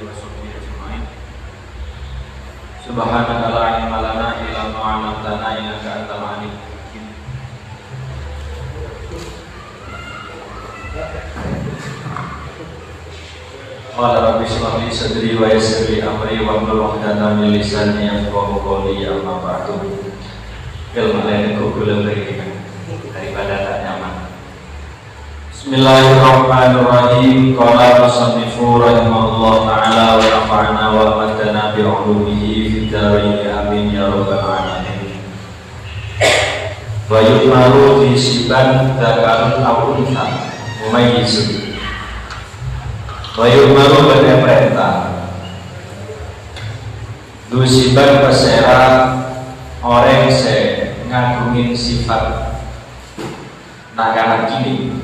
وصحبه أجمعين. سبحانك لا علم لنا إلا ما علمتنا إنك أنت العليم الحكيم. قال رب اشرح لي صدري ويسر لي أمري واحلل عقدة من لساني يفقهوا قولي. أما بعد. Ilmu lain kukulah berikan daripada tak nyaman. Bismillahirrahmanirrahim. Qala musannifu rahimahullah ta'ala wa nafa'ana wa amadana bi'ulumihi fid dharain amin ya rabbal alamin. Wa yu'maru fi siban dzakarun aw untha mumayyizun. Wa yu'maru pada perintah dusiban pasera orang ngagungin sifat nakanak kini,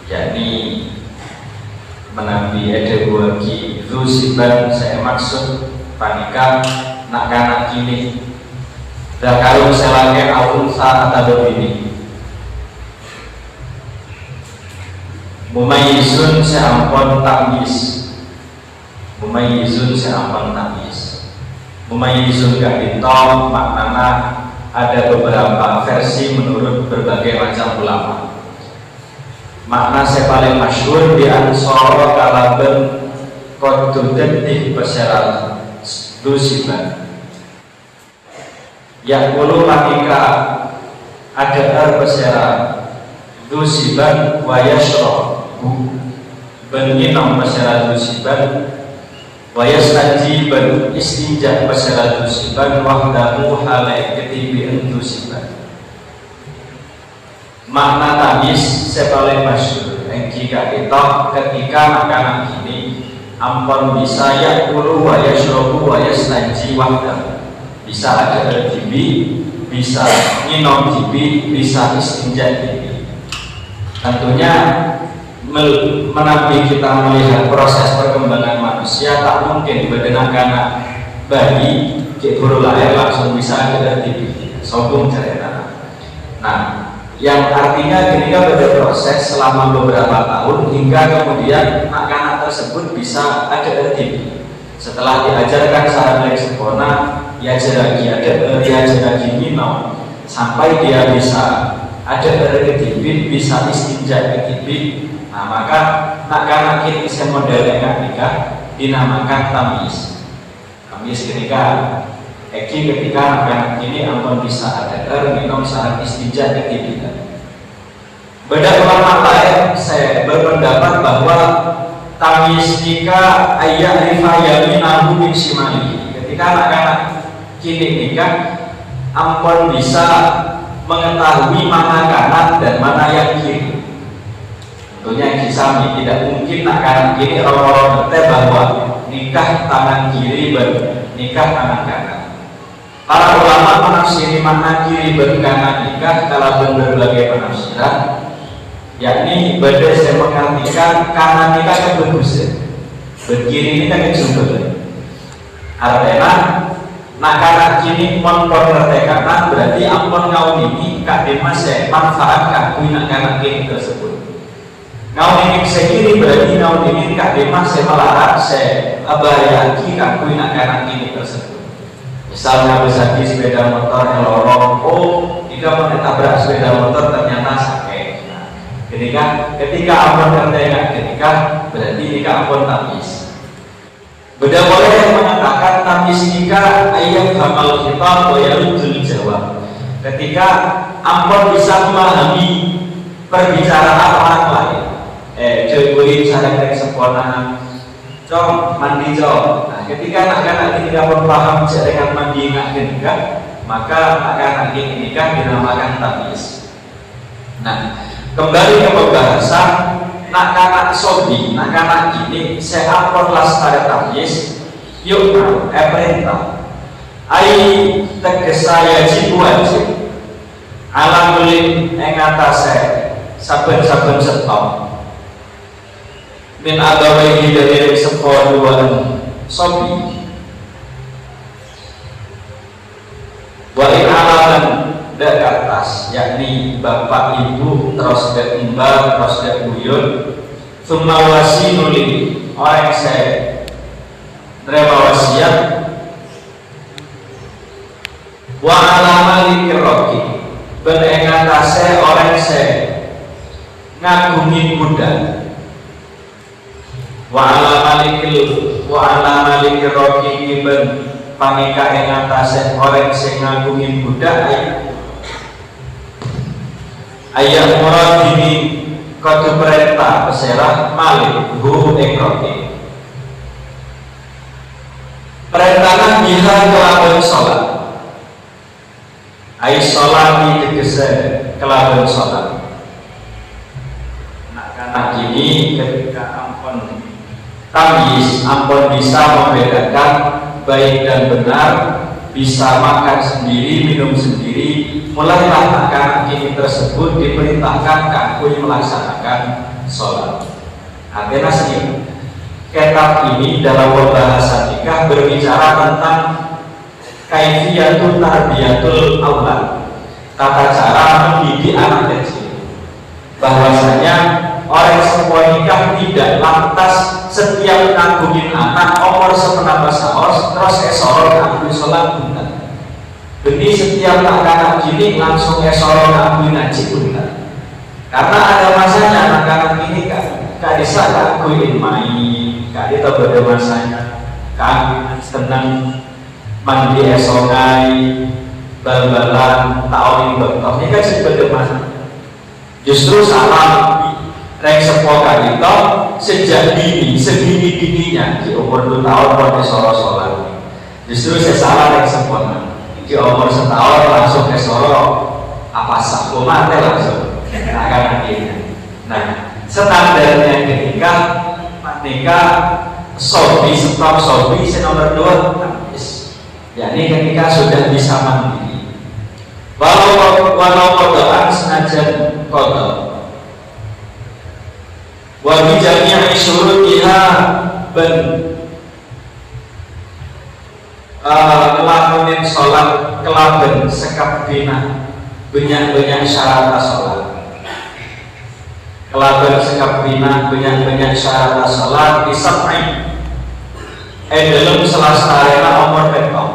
yakni menampi ada buagi dusiban saya maksud panika nakanak kini dan kalau selagi awun saat atau ini mumayyizun seampun takmis, mumayyizun seampun takmis. Mumayyizun gak maknanya ada beberapa versi menurut berbagai macam ulama. Makna saya paling masyhur di ansor kalaben kodudetih beserat dusiban yang puluh latika ada beserat dusiban wayashro benginam beserat dusiban wayastajiban istinja beserat dusiban wahdamu halai ketibi dusiban. Makna tamis sepaling masyhur jika kita ketika makanan ini ampun bisa yakulu wa yashrabu wa yastanji wahdamu, bisa ada tibi, bisa minum tibi, bisa istinja tibi. Tentunya menampil kita melihat proses perkembangan manusia, tak mungkin anak-anak bayi ke baru lahir langsung bisa ada tibi sokong cerita. Nah, yang artinya ketika pada proses selama beberapa tahun hingga kemudian anak-anak tersebut bisa ada tibi. Setelah diajarkan secara sempurna, diajar lagi minum sampai dia bisa ada tibi, bisa istinja tibi. Nah, maka anak-anak ini bisa model nikah dinamakan tamis. Tamis ketika anak-anak ini ampun bisa ada minum saat istinja ketika. Beda ulama lain saya berpendapat bahwa tamis nikah ayat rifayaminahu min shimali. Ketika anak-anak kini nikah ampun bisa mengetahui mana kanan dan mana yang kiri. Tentunya kisah tidak mungkin nak kanan kiri orang-orang berkata bahwa nikah tangan kiri nikah tangan kanan. Para ulama menafsiri makna kiri berkanan nikah kalau berbagai penafsiran, yakni beda saya mengartikan kanan nikah yang bagus, berkiri nikah yang sumber. Artinya nak kanan kiri monpon kanan berarti ampun kau ini kadema saya manfaatkan nak kanan kiri tersebut. Kau ini sekiri berarti kau ini kadema saya melarang saya abayaki aku nak kanan kiri tersebut. Misalnya bisa di sepeda motor yang lorong, jika mau ditabrak sepeda motor ternyata sakit. Nah, ketika ampun tertengah ketika berarti nikah ampun tamis. Beda boleh yang mengatakan tamis nikah ayat hamal khitab wa yarudul jawab. Ketika ampun bisa memahami perbicaraan orang lain. Jadi cara yang sempurna. Cong mandi cong. Nah, ketika anak-anak ini tidak paham dengan mandi nikah, maka anak-anak ini nikah dinamakan tamis. Nah, kembali ke pembahasan anak-anak sobi, anak-anak ini saya ampun lara tamis. Yuk, perintah. Ai tegesa wajib alam beli engatase saben-saben setong. Min agawai dari sepuluh dua sobi wa in alaman dak atas yakni bapak ibu terus dek mbak terus dek buyut summa wasinuli orang saya nerima wasiat wa alama likiroki benengatase orang saya ngagumi Buddha wa alama likiroki ben panika engatase orang saya ngagumi Buddha ayat murad ini kode perintah peserah malik hu ekroki perintahkan biha kelaban sholat ay sholat di tegese kelaban sholat. Nah karena gini ketika ampun tamyiz, ampun bisa membedakan baik dan benar, bisa makan sendiri, minum sendiri, mulailah akan ini tersebut diperintahkan kakui melaksanakan sholat. Artinya sini kitab ini dalam pembahasan nikah berbicara tentang kaifiyatul tarbiyatul aulad, tata cara mendidik anak kecil. Bahwasanya orang semua nikah tidak lantas setiap ngagumin anak umur sepenambah saos terus esorol ngagumi sholat bukan. Demi setiap anak-anak gini langsung esorol ngagumi ngaji bukan. Karena ada masanya anak-anak ini kan bisa ngagumin main, kan itu pada masanya kan tenang mandi esongai bal-balan taoling bektok ini kan sebetulnya masa justru salah rek sepoka itu sejak dini segini-gininya di umur 2 tahun pada sholat justru saya salah rek sepoka di umur 1 tahun langsung ke soro apa saku mati langsung akan akhirnya. Nah standarnya ketika nikah sobi stop sobi nomor 2 yakni ketika sudah bisa mandiri walau kodokan senajan kodok wabi jami'i syurutiha ben ngelakuin sholat kelaben sekabina banyak syarat sholat kelaben sekabina banyak syarat sholat disab'i dalam selastarena umur petong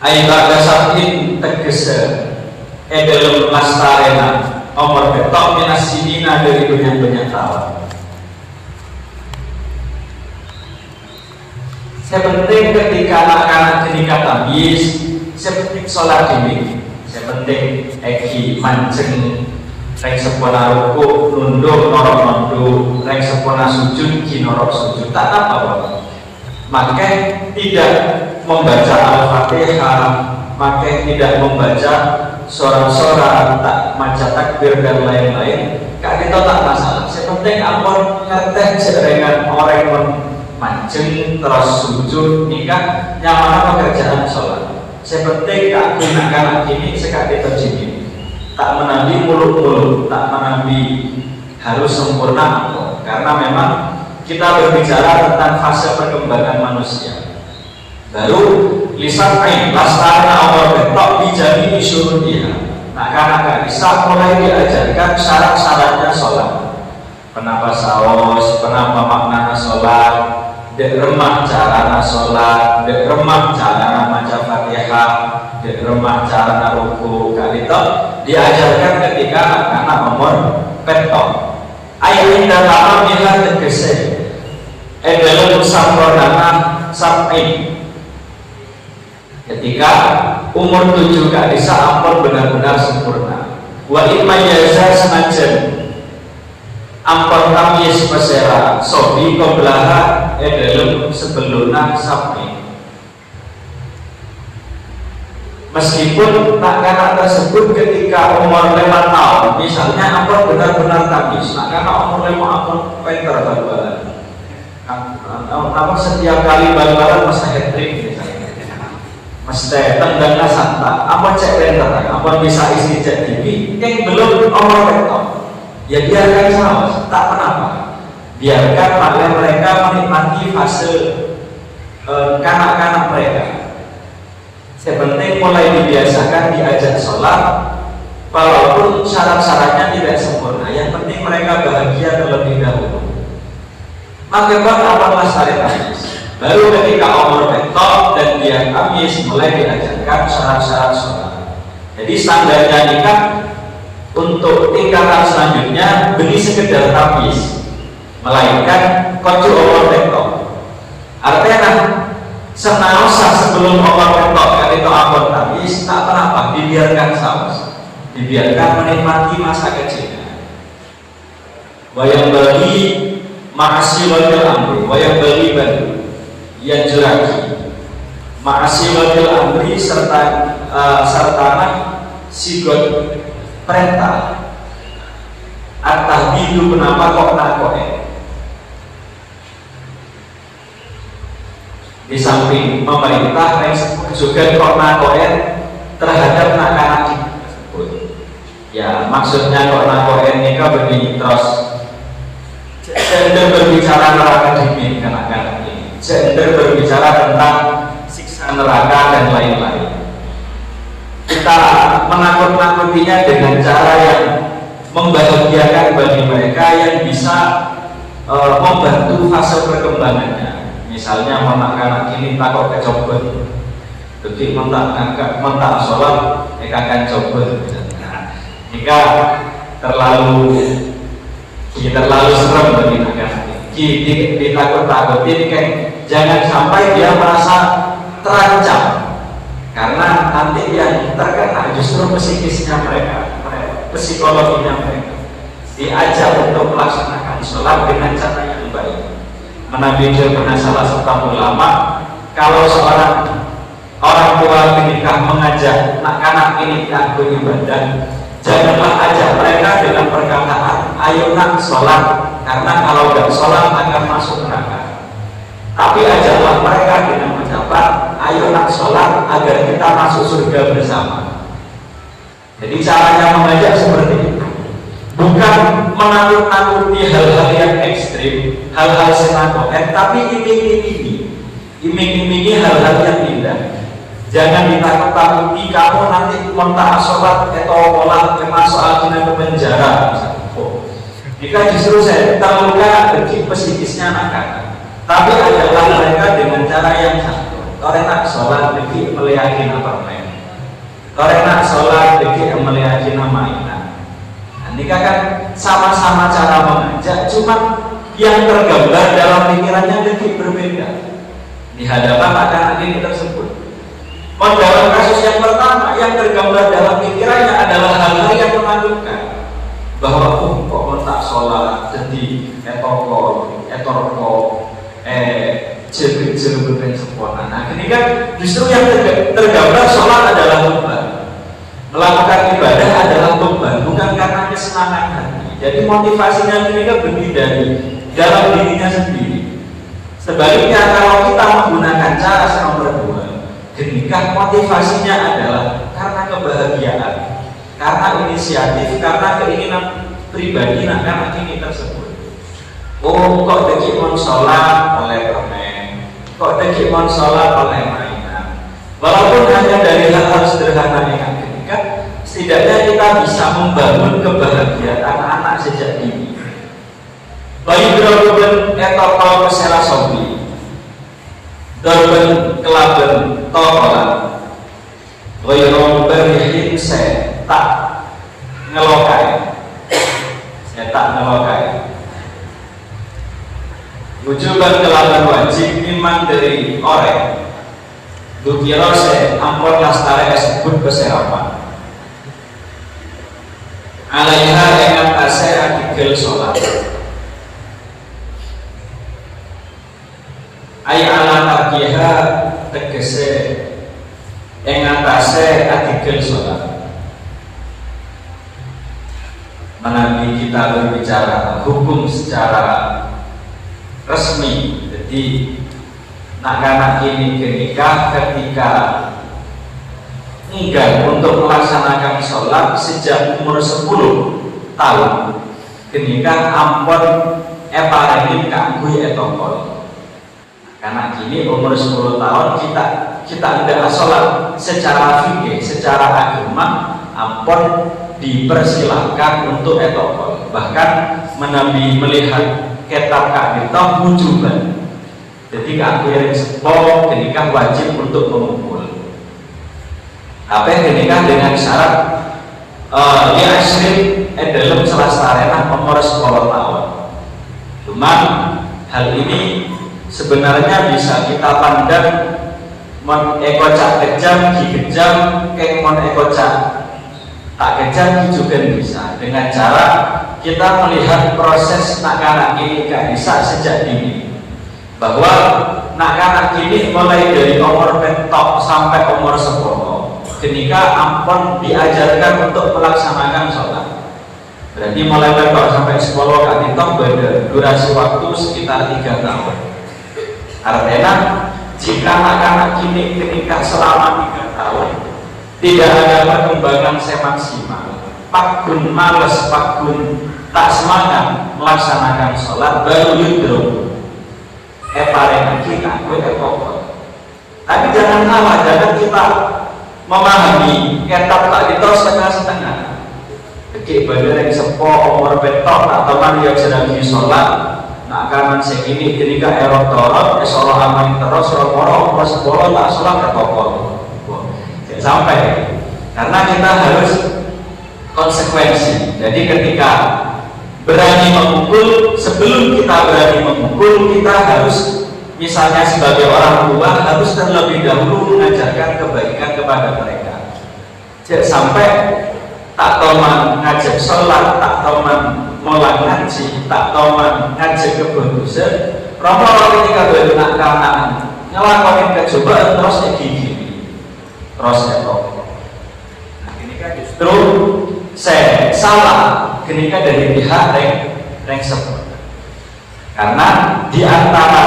aibada sabin tegese dalam lastarena umur petong minasinina dari banyak tahun. Sepenting ketika anak-anak ketika tamyiz sepenting sholat ini sepenting eki mancing rek sepona ruku nunduk norok nunduk rek sepona sujud ki norok sujud tak apa maka tidak membaca al-fatihah maka tidak membaca sorak-sorak tak maca takbir dan lain-lain kak kita tak masalah sepenting ampun ngerteh serengan orang mancing terus sujud nikah nyaman pekerjaan sholat sepenting kak gunakan ini sekali terjadi tak menambi mulut-mulut, tak menambi harus sempurna karena memang kita berbicara tentang fase perkembangan manusia. Baru lisan ain lastana awal betok dijadi disuruh dia. Nah karena bisa mulai diajarkan syarat-syaratnya sholat, kenapa saos, kenapa maknanya sholat, dek remah carana sholat, dek remah carana maca fatihah, dek remah carana ruku kali itu diajarkan ketika anak umur petok. Ayat indah lama bila tegese dalam sampurnana sampai ketika umur 7 gak bisa ampun benar-benar sempurna. Wa imayaza senajan ampun tamyiz pesera sobi koblaha dalam sebelumnya sampai meskipun nak anak tersebut ketika umur 5 tahun misalnya ampun benar-benar tamyiz nak karena umur 5 ampun pinter bal-balan namun setiap kali bal-balan masa hat-trick misalnya mesti tendangnya santai apa cek pinter apa bisa isi cek TV yang belum umur petok ya biarkan saus tak kenapa biarkan mereka menikmati fase kanak-kanak mereka. Sepenting mulai dibiasakan diajak sholat walaupun syarat-syaratnya tidak sempurna, yang penting mereka bahagia terlebih dahulu. Maka apabila syariat tamis, baru ketika umur betok dan dia tamis mulai diajarkan syarat-syarat sholat. Jadi standarnya nikah untuk tingkatan selanjutnya beli sekedar tamis, melainkan kocu umur betok. Artinya senaosa sebelum umur betok ketika umur tamis tak apa dibiarkan saus, dibiarkan menikmati masa kecilnya. Wayang bagi ma'asilatil amri, wayang bagi bagi yang juraki ma'asilatil amri serta sigot perintah at-tahdidu kenapa kok nakoe. Di samping pemerintah yang juga kok nakoe terhadap anak-anak tersebut. Ya maksudnya kok nakoe ini kan begini terus gender berbicara neraka dingin anak-anak ini, gender berbicara tentang siksa neraka dan lain-lain. Kita menakut-nakutinya dengan cara yang membahagiakan bagi mereka yang bisa membantu fase perkembangannya. Misalnya anak-anak ini takut kecobot, jadi mentak sholat, mereka akan cobot. Jika terlalu serem bagi anak-anak ini, ditakut-takutin kan, jangan sampai dia merasa terancam. Karena nanti yang terkena justru psikisnya mereka, psikologinya mereka. Diajak untuk melaksanakan sholat dengan cara yang baik. Menambil pernah salah satu ulama, kalau seorang orang tua menikah mengajak anak-anak ini untuk ibadah, janganlah ajak mereka dengan perkataan, ayo nak sholat, karena kalau tidak sholat akan masuk neraka. Tapi ajaklah mereka dengan mendapat, ayo nak sholat agar kita masuk surga bersama. Jadi caranya mengajak seperti itu, bukan menakut-nakuti hal-hal yang ekstrim, hal-hal senakoet, tapi iming-imingi hal-hal yang indah. Jangan ditakut-takuti kamu nanti mentak sholat atau pola masuk ke penjara. Jika justru saya terluka bagi psikisnya anak-anak. Tapi adalah mereka dengan cara yang satu. Korena sholat bagi melihatin permen, korena sholat bagi melihatin mainan. Ini kan sama-sama cara mengajak, cuma yang tergambar dalam pikirannya lebih berbeda di hadapan anak-anak ini tersebut. Dalam kasus yang pertama, yang tergambar dalam pikirannya adalah hal-hal yang menakutkan, bahwa kok mentak sholat jadi etorko jerit-jerit sempurna. Nah ini kan justru yang tergambar sholat adalah beban, melakukan ibadah adalah beban, bukan karena kesenangan hati. Jadi motivasinya ini kan berdiri dari dalam dirinya sendiri. Sebaliknya kalau kita menggunakan cara nomor 2, nikah motivasinya adalah karena kebahagiaan, karena inisiatif, karena keinginan pribadi anak ini tersebut. Oh kok dekimon sholat oleh permen, kok dekimon sholat oleh mainan. Walaupun hanya dari hal-hal sederhana yang ketika, setidaknya kita bisa membangun kebahagiaan anak-anak sejak dini. Bayi berhubungan etokal kesela sobi, dorben kelaben tokolan, goyrong berihin saya tak ngelokai. Wujuban kelaban wajib iman dari orang dukiro se ampun lastare sebut keserapan alaiha dengan ase adigel sholat ay ala tarkiha tegese yang ase adigel sholat. Menabi kita berbicara hukum secara resmi, jadi anak-anak ini menikah ketika enggan untuk melaksanakan sholat sejak umur 10 tahun. Kenikah ampun paringin kanggo etokol. Karena kini umur 10 tahun kita tidak sholat secara fikih, secara agama, ampun dipersilahkan untuk etokol, bahkan menabi melihat kitab kakita wujuban. Jadi kakir sepo kenikah wajib untuk mengumpul. Apa kenikah dengan syarat li asrin dalam selasa umur 10 tahun. Cuman hal ini sebenarnya bisa kita pandang mon ekocak kejam dikejam keng mon ekocak tak kejam juga bisa, dengan cara kita melihat proses nak-anak ini bisa sejak dini, bahwa nak-anak ini mulai dari umur petok sampai umur 10 ketika ampun diajarkan untuk melaksanakan sholat. Berarti mulai petok sampai 10 ketika durasi waktu sekitar 3 tahun. Artinya jika anak-anak ini ketika selama 3 tahun tidak ada perkembangan semaksimal, pakun males, pakun tak semangat melaksanakan sholat, baru yudro paling kita tapi jangan salah, jangan kita memahami kitab tak itu setengah-setengah. Oke, bener yang sepo umur betok atau man yang sedang di sholat nak kanan segini ketika erok torot sholat aman terus sholat umur 10 tak sholat ketokol sampai, karena kita harus konsekuensi. Jadi ketika berani memukul, sebelum kita berani memukul, kita harus misalnya sebagai orang tua harus terlebih dahulu mengajarkan kebaikan kepada mereka. Jangan sampai tak toman ngajak sholat, tak toman mulai ngaji, tak toman ngajak kebagusan, rombongan ketika berunak kanan ngelakuin kecobaan terus gigi terus etok. Nah, ini kan justru saya salah ketika dari pihak yang sebut, karena di antara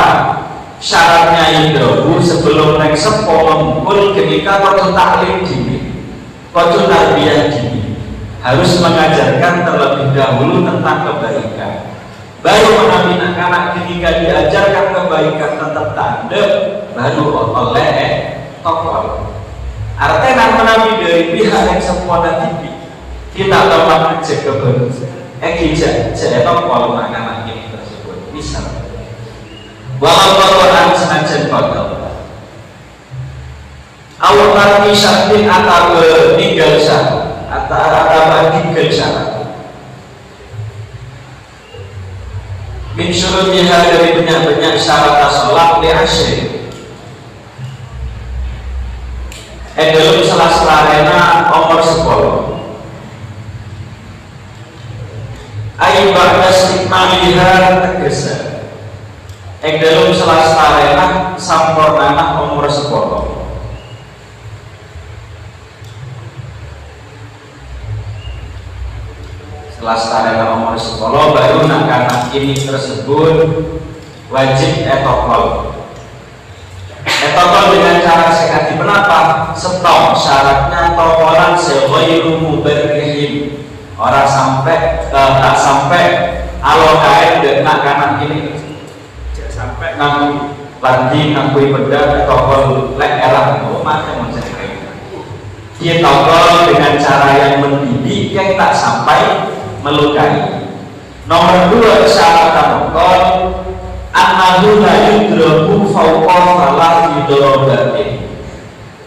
syaratnya itu sebelum yang sepo memukul ketika kau taklim dini, kau tarbiyah dini, harus mengajarkan terlebih dahulu tentang kebaikan. Baru mengambil anak-anak ketika diajarkan kebaikan tetap tanda, baru oleh tokol. Artinya menabi dari pihak yang sempurna tinggi, kita dapat cek kebenaran. Saya tokol anak-anak ini tersebut. Misal, walau Quran senajan kotor, awal arti syartin atau tinggal syarat, atau tinggal syarat. Min syurutiha dari banyak-banyak syarat sholat li asyri. Dalam salah umur 10 ayu ba'da istikmaliha tegesa dalam salah sampurnana umur 10. Setelah umur 10 baru anak ini tersebut wajib etokol. Etokol dengan cara sekati. Kenapa? Stop syaratnya tokolan seghairu mubarrihin. Orang sampai tak sampai alokain dengan anak ini sampai nganggu lagi nganggu pedang etokol lek erang macam dia tokol dengan cara yang mendidik yang tak sampai melukai. Nomor 2 syarat tokol annahu la yudrabu fawqa salati dorobatin.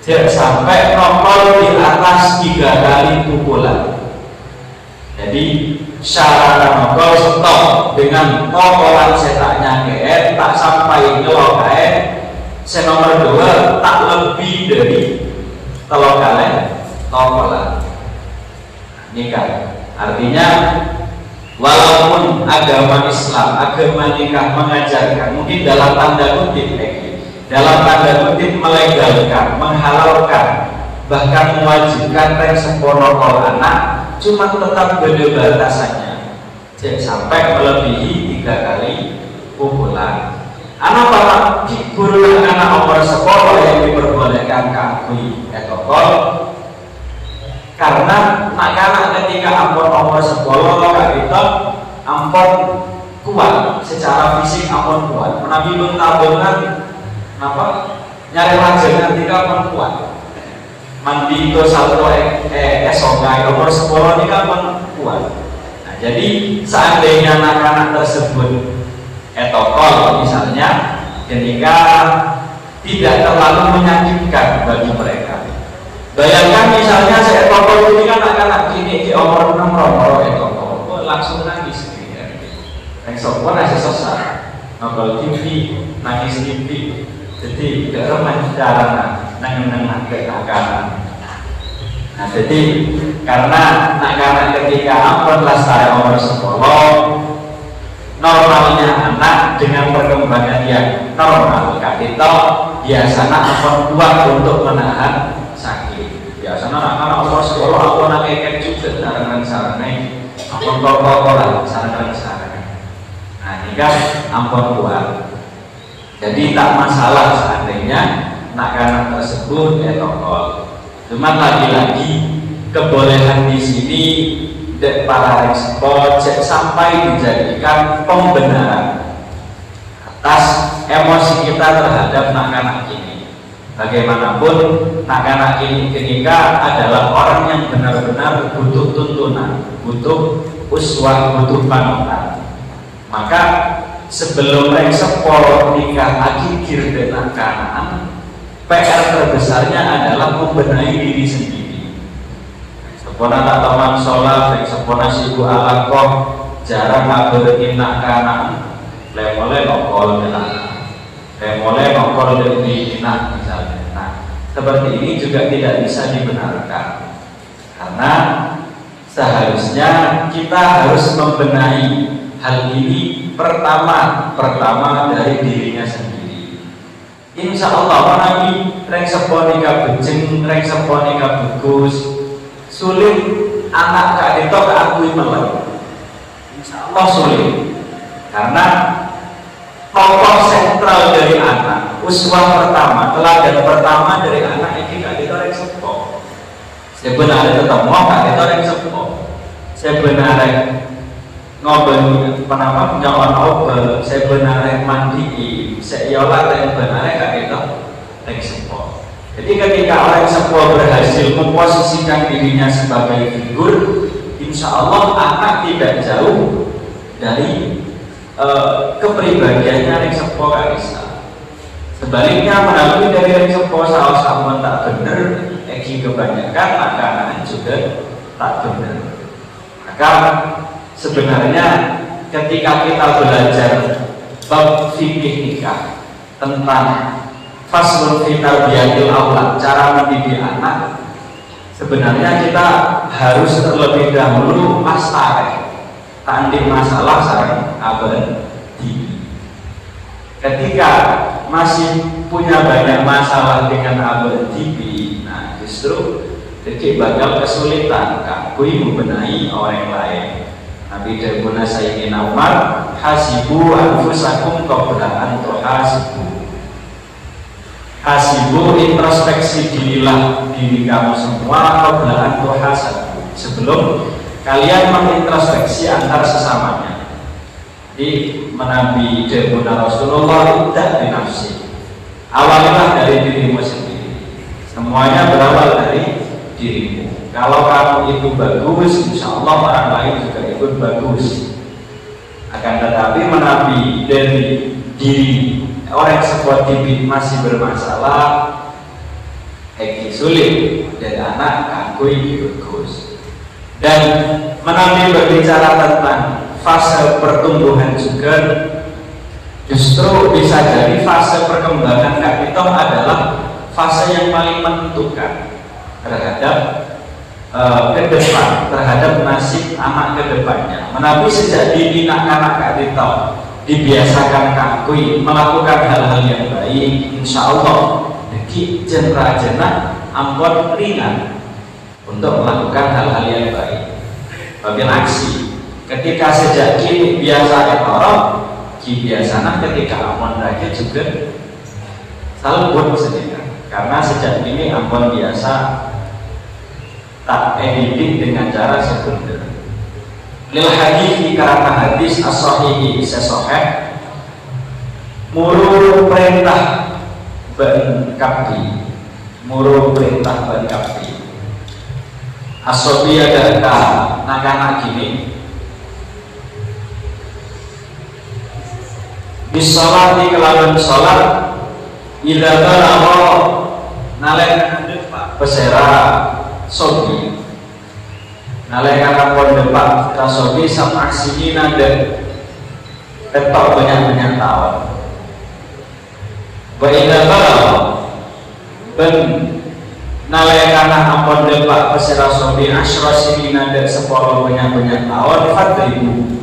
Jangan sampai nokol di atas 3 kali pukulan. Jadi syarat nokol stop dengan tokolan setaknya GR tak sampai ngelokai. Nomor 2 tak lebih dari telokalan tokolan. Ini kan artinya walaupun agama Islam, agama nikah mengajarkan, mungkin dalam tanda kutip melegalkan, menghalalkan, bahkan mewajibkan yang sempurna anak, cuma tetap beda batasannya, jangan sampai melebihi 3 kali pukulan. Anak bapak guru anak umur 10 yang diperbolehkan kakui etokol, karena anak-anak ketika ampun umur 10 kita ampun kuat secara fisik, ampun kuat menabi mentabungan apa nyari wajan ketika ampun kuat mandi itu satu esok umur 10 ini kan kuat. Nah, jadi seandainya anak-anak tersebut etokol misalnya, ketika tidak terlalu menyakitkan bagi mereka. Bayangkan misalnya etokol ini kan anak-anak kini di umur 6 etokol langsung nangis ya. Yang sopon aja sesat nonton TV, nangis TV, jadi gak remeh cara nang kekanan. Nah, jadi karena anak-anak ketika ampun lestari umur 10, normalnya anak dengan perkembangan yang normal itu biasanya ampun kuat untuk menahan sakit. Biasanya anak-anak umur 10 ampun nakeket juga sarangan ampun kok-kokolan sarangan. Nah, ini kan ampun kuat. Jadi tak masalah seandainya anak-anak tersebut etokol. Cuman lagi-lagi kebolehan di sini para ekspor sampai dijadikan pembenaran atas emosi kita terhadap anak-anak ini. Bagaimanapun anak-anak ini ketika adalah orang yang benar-benar butuh tuntunan, butuh uswah, butuh panutan. Maka sebelum ekspor nikah akikir dan anak-anak, PR terbesarnya adalah membenahi diri sendiri. Sepona tak taman sholat, sepona sibuk alakoh, jarang ngaberin anak-anak, lemole nongkol lemole nongkol di inak misalnya. Nah, seperti ini juga tidak bisa dibenarkan, karena seharusnya kita harus membenahi hal ini pertama dari dirinya sendiri. Insya Allah Nabi reng seponika bejeng, reng seponika bagus, sulit anak kak itu keakui melek. Insya Allah sulit, karena tokoh sentral dari anak, uswah pertama, teladan pertama dari anak ini kak itu reng sepo. Sebenarnya tetap mau kak itu reng sepo. Sebenarnya ngobrol penapa nyawan obat sebenarnya mandi seiolah yang benarnya kak itu reng sepo. Jadi ketika orang sepo berhasil memposisikan dirinya sebagai figur, insya Allah anak tidak jauh dari kepribadiannya reng sepo kak bisa. Sebaliknya melalui dari reng sepo salah sama tak benar, kebanyakan anak-anak juga tak benar. Maka sebenarnya ketika kita belajar bab fikih nikah tentang faslun fi tarbiyatil aulad, cara mendidik anak, sebenarnya kita harus terlebih dahulu tanding masalah sareng abadi. Ketika masih punya banyak masalah dengan abadi, nah justru jadi bakal kesulitan kakui membenahi orang lain. Nabi Dawud Sayyidina Umar, hasibu anfusakum qabla an tuhasibu. Hasibu, introspeksi dirilah diri kamu semua qabla an tuhasabu, sebelum kalian mengintrospeksi antar sesamanya. Jadi Nabi Dawud Rasulullah tidak binafsi. Awalilah dari dirimu sendiri. Semuanya berawal dari dirimu. Kalau kamu itu bagus, insya Allah orang lain juga ikut bagus. Akan tetapi menabi dari diri orang seperti masih bermasalah, sulit dan anak kakui bagus. Dan menabi berbicara tentang fase pertumbuhan juga, justru bisa jadi fase perkembangan kak itu adalah fase yang paling menentukan terhadap ke depan, terhadap nasib anak ke depannya. Menabi sejak dini anak kak itu dibiasakan kakui melakukan hal-hal yang baik, insya Allah deki jenra-jenah ampun ringan untuk melakukan hal-hal yang baik. Bagian aksi ketika sejak kini biasa orang biasanya ketika ampun raja juga selalu sedikit, karena sejak ini ampun biasa tak editing dengan cara sekunder. Lil hadis karena hadis as-sahihi sahih muru perintah ben kabdi muru perintah berkabdi. Asobi ada anak-anak gini bisolati kelawan sholat ila balagha nalek pesera sobi nalek kapon depak kasobi sama aksini nade tetok banyak tahun wa ila balagha ben nalekana ampun depak pesera sobi asyra sinina dan 10 banyak tahun fadribu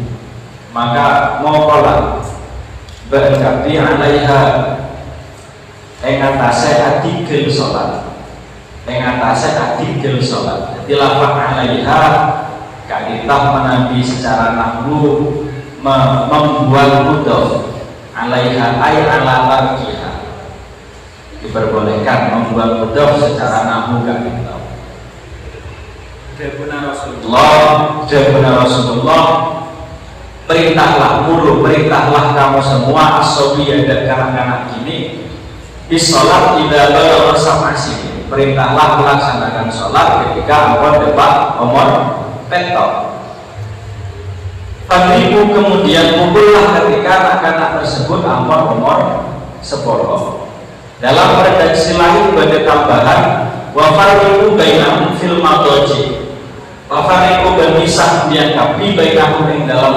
maka mokola berkabdi alaiha engatase adigel sholat jadi lafaz alaiha kaidah menabi secara nahwu membuat mudhof alaiha ay ala tarkiha diperbolehkan membuat mudhof secara nahwu kaidah. Dawuh Rasulullah perintahlah kamu semua asobi ada kanak-kanak gini bisolat tidak bersama sini perintahlah melaksanakan sholat ketika ampun depan umur petok fadribu kemudian pukullah ketika anak-anak tersebut ampun umur 10. Dalam redaksi lain pada tambahan wafariku bainahum fil madaji wafariku bermisah diangkapi bainahum yang dalam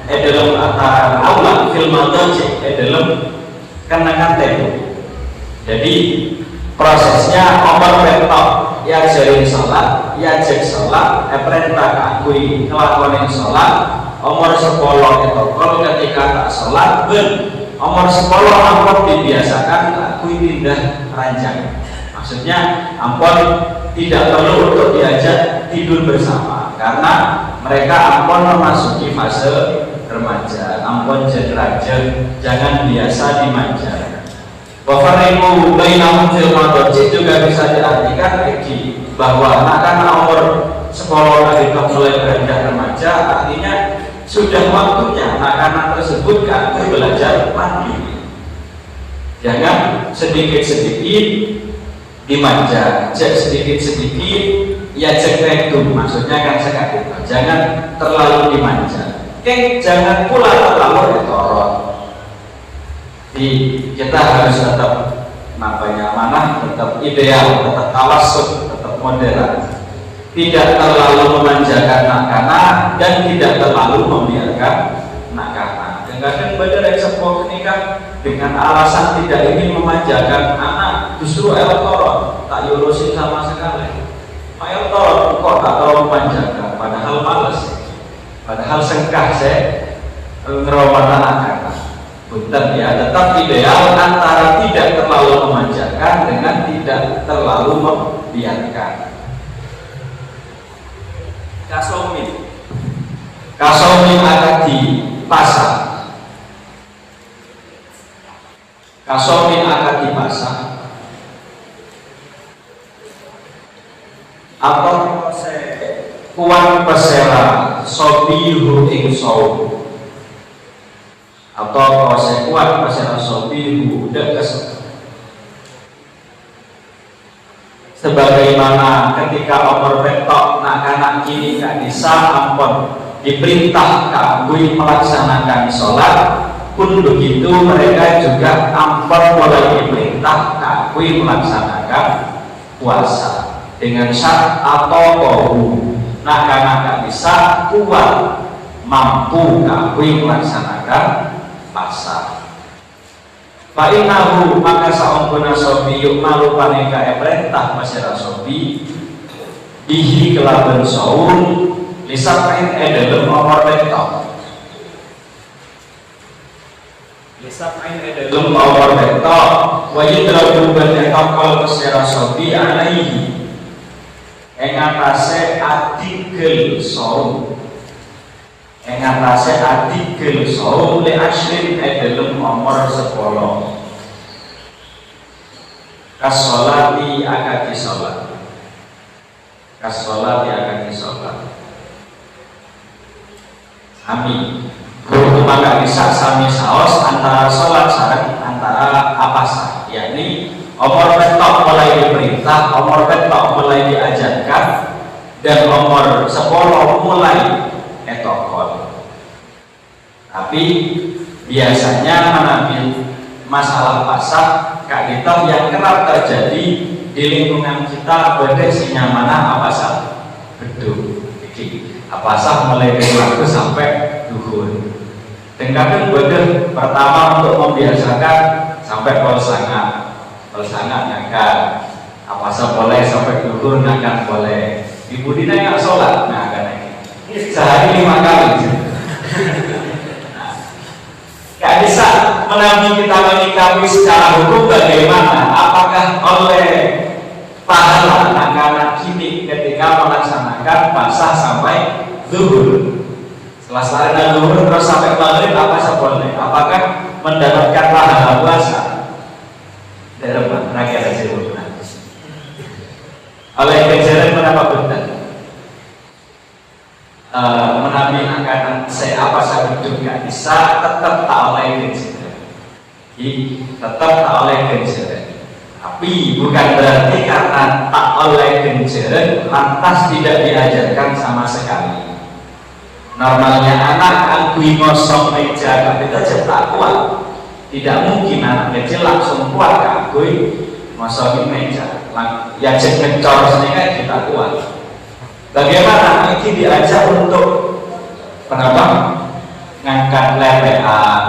antara aula fil madaji dalam kenangan tempo. Jadi prosesnya umur petok ya jaring sholat ya jek sholat perintah akui ngelakonin sholat umur 10 itu kalau ketika tak sholat umur 10 ampun dibiasakan akui pindah ranjang maksudnya ampun tidak perlu untuk diajak tidur bersama karena mereka ampun memasuki fase remaja ampun jeneraja jangan biasa dimanja. Wafariku bainahum fil madaji juga bisa diartikan lagi bahwa anak-anak umur sekolah ketika mulai beranjak remaja artinya sudah waktunya anak-anak tersebut kan belajar mandiri. Jangan sedikit-sedikit dimanja, cek sedikit-sedikit ya cek redum, maksudnya kan sekali. Jangan terlalu dimanja. Jangan pula terlalu ditorot. Kita harus tetap tetap ideal, tetap tawasud, tetap moderat, tidak terlalu memanjakan anak-anak dan tidak terlalu membiarkan anak-anak. Kadang-kadang pada yang sebuah nikah dengan alasan tidak ingin memanjakan anak justru eltorot tak yurusin sama sekali. Eltorot kok tak terlalu memanjakan, padahal males, padahal sengkah saya ngerawat anak-anak. Punten ya, tetap ideal antara tidak terlalu memanjakan dengan tidak terlalu membiarkan. Kasomin akan dipasang. Kasomin akan dipasang. Atau kuat pesera sobihu ing saum. Atau konsekuan pasal sobihu dekas sebagaimana ketika umur petok anak-anak kini gak bisa ampun diperintah kagui melaksanakan sholat pun begitu mereka juga ampun mulai diperintah kagui melaksanakan puasa dengan syarat atau kohu anak-anak gak bisa kuat mampu kagui melaksanakan pasar. Fa'inahu maka sa'umpuna sobi yukmalu paneka perintah masyarakat sobi bihi kelaban saum lisapain dalam umur betok dalam umur betok wajidrabu betekakal masyarakat sobi alaihi engatase adigel saum engatase adigel saum li asyrin dalam umur 10 kasolati akadi sholat amin guru maka bisa sami saos antara sholat sareng antara apa sah yakni umur petok mulai diperintah dan umur 10 mulai etokon. Tapi biasanya mengambil masalah pasah kak kita yang kerap terjadi di lingkungan kita pada sinyamana apa sah beduk apa sah mulai dari waktu sampai duhur. Dan kadang bodoh pertama untuk membiasakan sampai kolsangat ngangkat apa sah boleh sampai duhur ngangkat boleh. Ibu Dina nggak sholat, nah kan ini sehari 5 kali. Nggak bisa menampi kita menyikapi secara hukum bagaimana? Apakah oleh pahala anak-anak kini ketika melaksanakan basah sampai zuhur? Setelah selesai zuhur terus sampai maghrib apa boleh? Apakah mendapatkan pahala puasa? Dari mana? Rakyat zuhur. Oleh kejaran menapa benar menampi angkatan saya apa saya hidup nggak bisa tetap tak oleh kejaran, tetap tak oleh kejaran. Tapi bukan berarti karena tak oleh kejaran lantas tidak diajarkan sama sekali. Normalnya anak angkui ngosong meja kita cetak kuat, tidak mungkin anak kecil langsung kuat angkui ngosongin meja. Ya cek ngecor sehingga kita kuat. Bagaimana ini diajak untuk kenapa ngangkat lepean,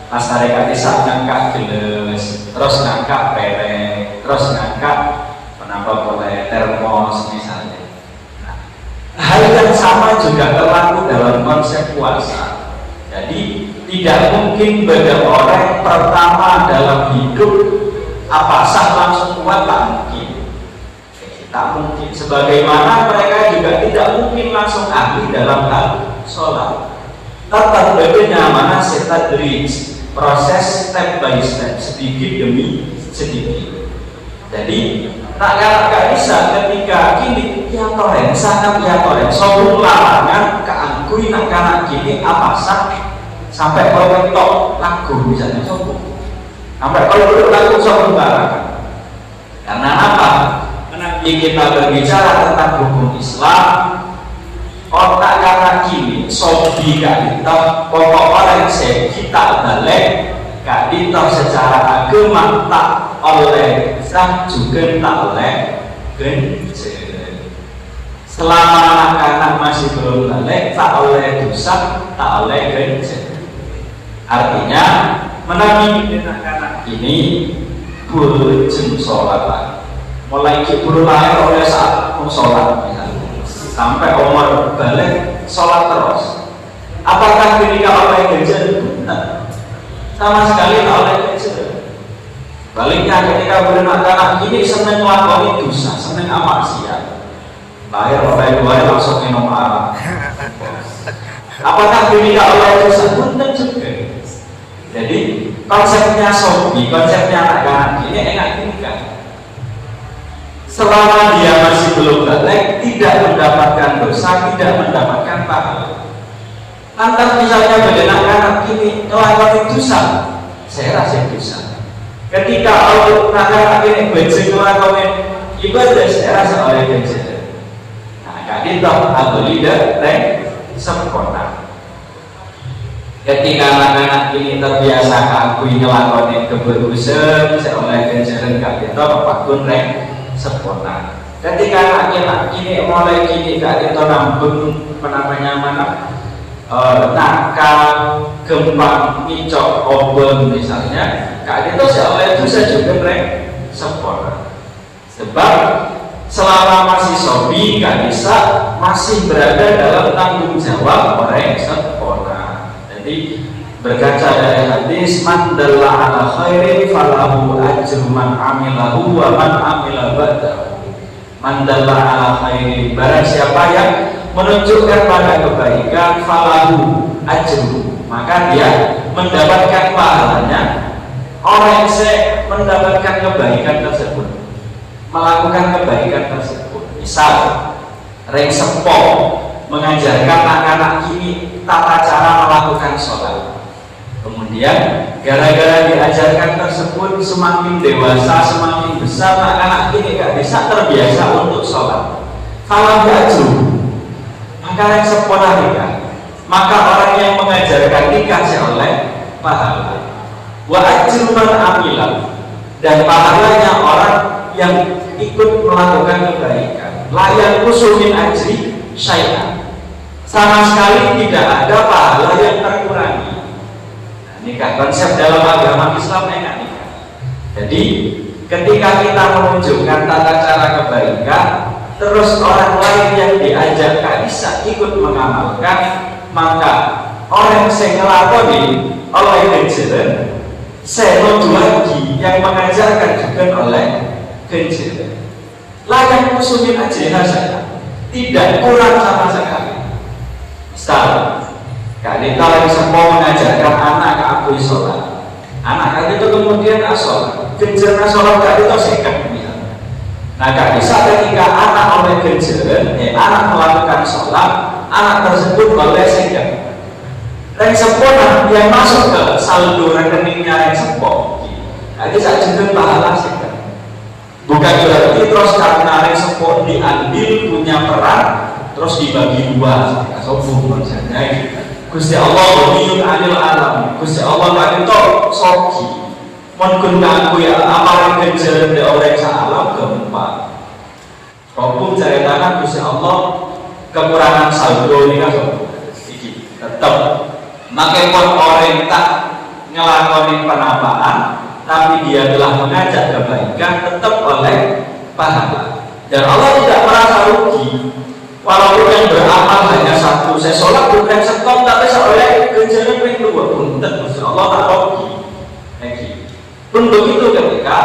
pas mereka bisa ngangkat gelas, terus ngangkat perek, terus ngangkat kenapa boleh termos misalnya. Nah, hal yang sama juga berlaku dalam konsep puasa. Jadi tidak mungkin bagi orang pertama dalam hidup apa sah langsung kuat, tak mungkin. Tak mungkin. Sebagaimana mereka juga tidak mungkin langsung ahli dalam hal sholat. Tetap bagaimana mana setadrij, proses step by step, sedikit demi sedikit. Jadi tak bisa ketika kini ya toreng sangat ya toreng sobung larangan keangkui nak kini apa sah sampai kalau tok lagu misalnya sobung. Sampai kalau dulu laku sobung larangan. Karena apa? Karena kita berbicara tentang hukum Islam, otak kata kini sobi kadita pokok orang kita balik kadita secara agama tak oleh sah juga tak oleh gencer. Selama anak-anak masih belum balik tak oleh dosa tak oleh gencer. Artinya menampi anak-anak ini burjeng sholat mulai kibul lahir oleh saat sholat sampai umur balik sholat terus. Apakah ketika oleh gencer? Benar, sama sekali tak oleh gencer. Baliknya ketika beranak-anak ini senang melakukan dosa, senang maksiat, lahir oleh dua langsung minum arak. Apakah ketika oleh dosa? Benar juga. Jadi konsepnya sobi, konsepnya anak-anak ini enak nikah. Selama dia masih belum balik, tidak mendapatkan dosa, tidak mendapatkan pahala. Lantas misalnya bagi anak-anak ini melakukan dosa, saya rasa dosa. Ketika anak-anak ini bejeng melakukan ibadah, saya rasa oleh bejeng. Nah, kadita atau lidah sempurna. Ketika anak-anak ini terbiasa akui ngelakonin keberusan seoleh kenjaran kadita apapun sempurna. Ketika anak-anak ini mulai kini kadita nambung penamanya mana nakal, gempang, micok, obeng misalnya kadita seoleh itu saya juga sempurna. Sebab selama masih sobi kadisa masih berada dalam tanggung jawab orang sempurna. Jadi berkaca dari hadis man dalla ala khairin falahu ajru man amilahu wa man amila ba'dahu. Man dalla ala khairin, barang siapa yang menunjukkan pada kebaikan falahu ajru, maka dia mendapatkan pahalanya. Orang yang mendapatkan kebaikan tersebut, melakukan kebaikan tersebut, misal reng sepo mengajarkan anak-anak ini tata cara melakukan sholat. Kemudian gara-gara diajarkan tersebut semakin dewasa, semakin besar anak-anak ini gak bisa terbiasa untuk sholat. falahu ajru, maka yang sempurna nikah, maka orang yang mengajarkan nikah oleh pahala. Wa ajru man amila, dan pahalanya orang yang ikut melakukan kebaikan. La yanqusu min ajri syai'an, sama sekali tidak ada pahala yang terkurangi. Nah, nikah konsep dalam agama Islam enak nikah. Jadi ketika kita menunjukkan tata cara kebaikan, terus orang lain yang diajak gak bisa ikut mengamalkan, maka orang yang ngelakoni oleh kejadian senodu lagi yang mengajarkan juga oleh kejadian. Layak musuhin aja saya tidak kurang sama sekali. Misal kali kalau semua mengajarkan anak ke aku sholat, anak itu kemudian sholat, kejar sholat gak itu sekat. Nah, gak bisa ketika anak oleh kejaran, anak melakukan sholat, anak tersebut oleh sekat. Yang sempurna yang masuk ke saldo rekeningnya yang sempurna. Jadi saya juga pahala sekat. Bukan berarti terus karena yang sempurna diambil punya peran, terus dibagi dua. Sombong saja. Gusti Allah Ghaniyyun 'anil 'alamin. Gusti Allah kan itu sogi. Mungkin aku ya apa yang kejaran di orang salam gempa. Hukum cari tangan Gusti Allah kekurangan saldo ini kan iki tetap makanya orang tak ngelakoni penapaan tapi dia telah mengajak kebaikan tetap oleh pahala dan Allah tidak merasa rugi walaupun yang beramal hanya satu. Saya sholat bukan setong tapi saya oleh kejaran yang dua pun tentu Allah tak rugi. Untuk itu ketika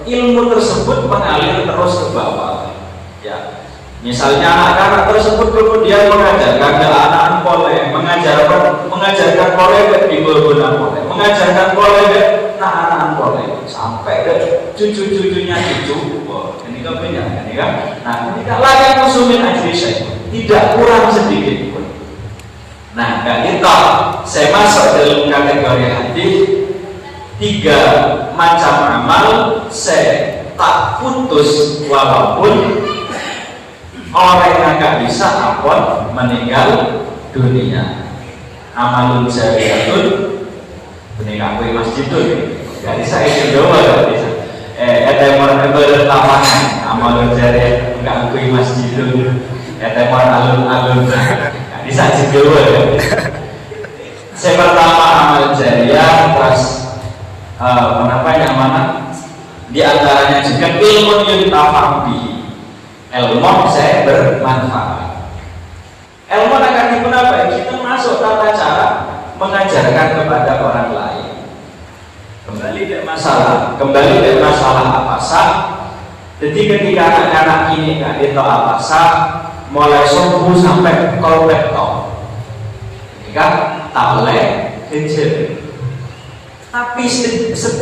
ilmu tersebut mengalir terus ke bawah, ya, misalnya anak-anak tersebut kemudian mengajarkan ke anak boleh, mengajarkan boleh di berguna boleh, mengajarkan boleh anak boleh, sampai ke cucu-cucunya cucu, ini kebanyakan, ini kan? Nah, ini kan lagi musuhin ajri saya, tidak kurang sedikit pun. Nah, kan itu saya masuk dalam kategori hadis. 3 macam amal saya tak putus walaupun orang yang gak bisa apun meninggal dunia. Amalun jariyatun menikah kue masjidun. Jadi saya juga gak bisa. Etemor bertapangan amalun jariyatun menikah kue masjidun. Etemor alun-alun. Jadi saya juga. Saya pertama amal jariyah terus kenapa yang mana di antaranya juga ilmu yuntafa'u bihi, ilmu saya bermanfaat. Ilmu akan digunakan kita masuk tata cara mengajarkan kepada orang lain. Kembali ke masalah apa sah. Jadi ketika anak-anak ini kan itu apa sah mulai subuh sampai kolbet toh ini kan tak boleh kecil. Tapi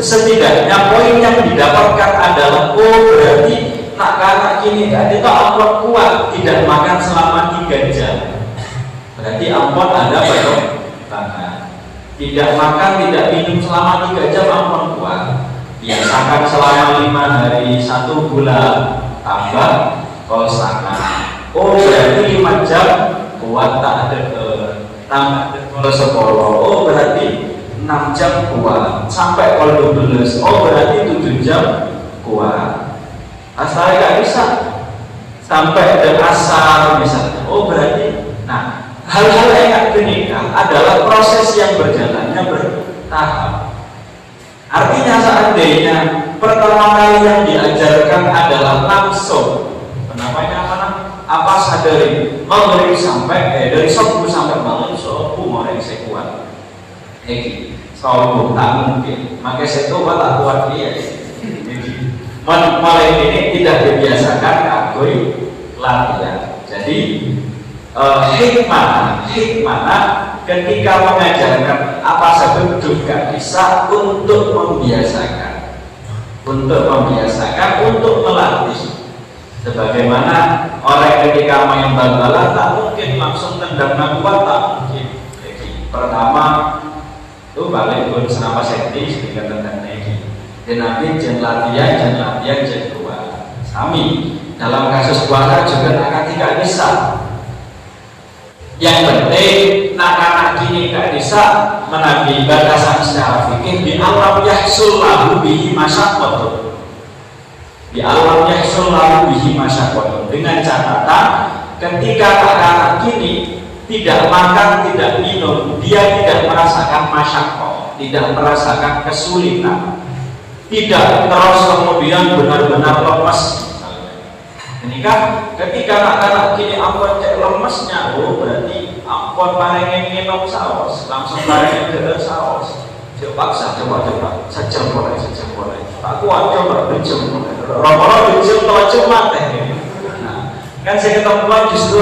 setidaknya poin yang didapatkan adalah berarti anak-anak ini tadi itu ampun kuat tidak makan selama 3 jam. Berarti ampun ada tangan. Tidak makan tidak minum selama 3 jam ampun kuat. Biasakan selama 5 hari 1 bulan tambah kolsana. Berarti 5 jam kuat tak ada tambah kol 10. Berarti 6 jam kuat sampai kalau 12 berarti 7 jam kuat. Asalnya gak bisa sampai dan asar misalnya berarti hal-hal yang menikah adalah proses yang berjalannya bertahap. Artinya seandainya pertama kali yang diajarkan adalah langsung apa sadari maghrib sampai dari subuh sampai malam subuh mau yang saya kuat sombong tak mungkin, makanya saya coba tak kuat dia. Mulai ini tidak dibiasakan akui latihan. Jadi hikmah ketika mengajarkan apa saja juga bisa untuk membiasakan, untuk melatih. Sebagaimana orang ketika main bal-balan tak mungkin langsung tendang kuat, tak mungkin. Jadi pertama itu balik pun senapa senti sedikit tentang ini dan nanti jen latihan jen kuat sami dalam kasus puasa juga akan tidak bisa. Yang penting anak-anak kini gak bisa menabi batasan secara fikih di alam yahsul lahu bihi masyaqqatun. Di alam yahsul lahu bihi masyaqqatun, dengan catatan ketika anak-anak kini tidak makan, tidak minum, dia tidak merasakan masyaqqah, tidak merasakan kesulitan, tidak terus kemudian benar-benar lemas. Ini kan ketika anak-anak kini ampun cek lemesnya, oh berarti ampun paling minum saus, langsung paling ke saus. Coba sejam boleh. Tak kuat coba berjam, rombongan berjam atau cuma teh. Nah, kan saya ketemuan justru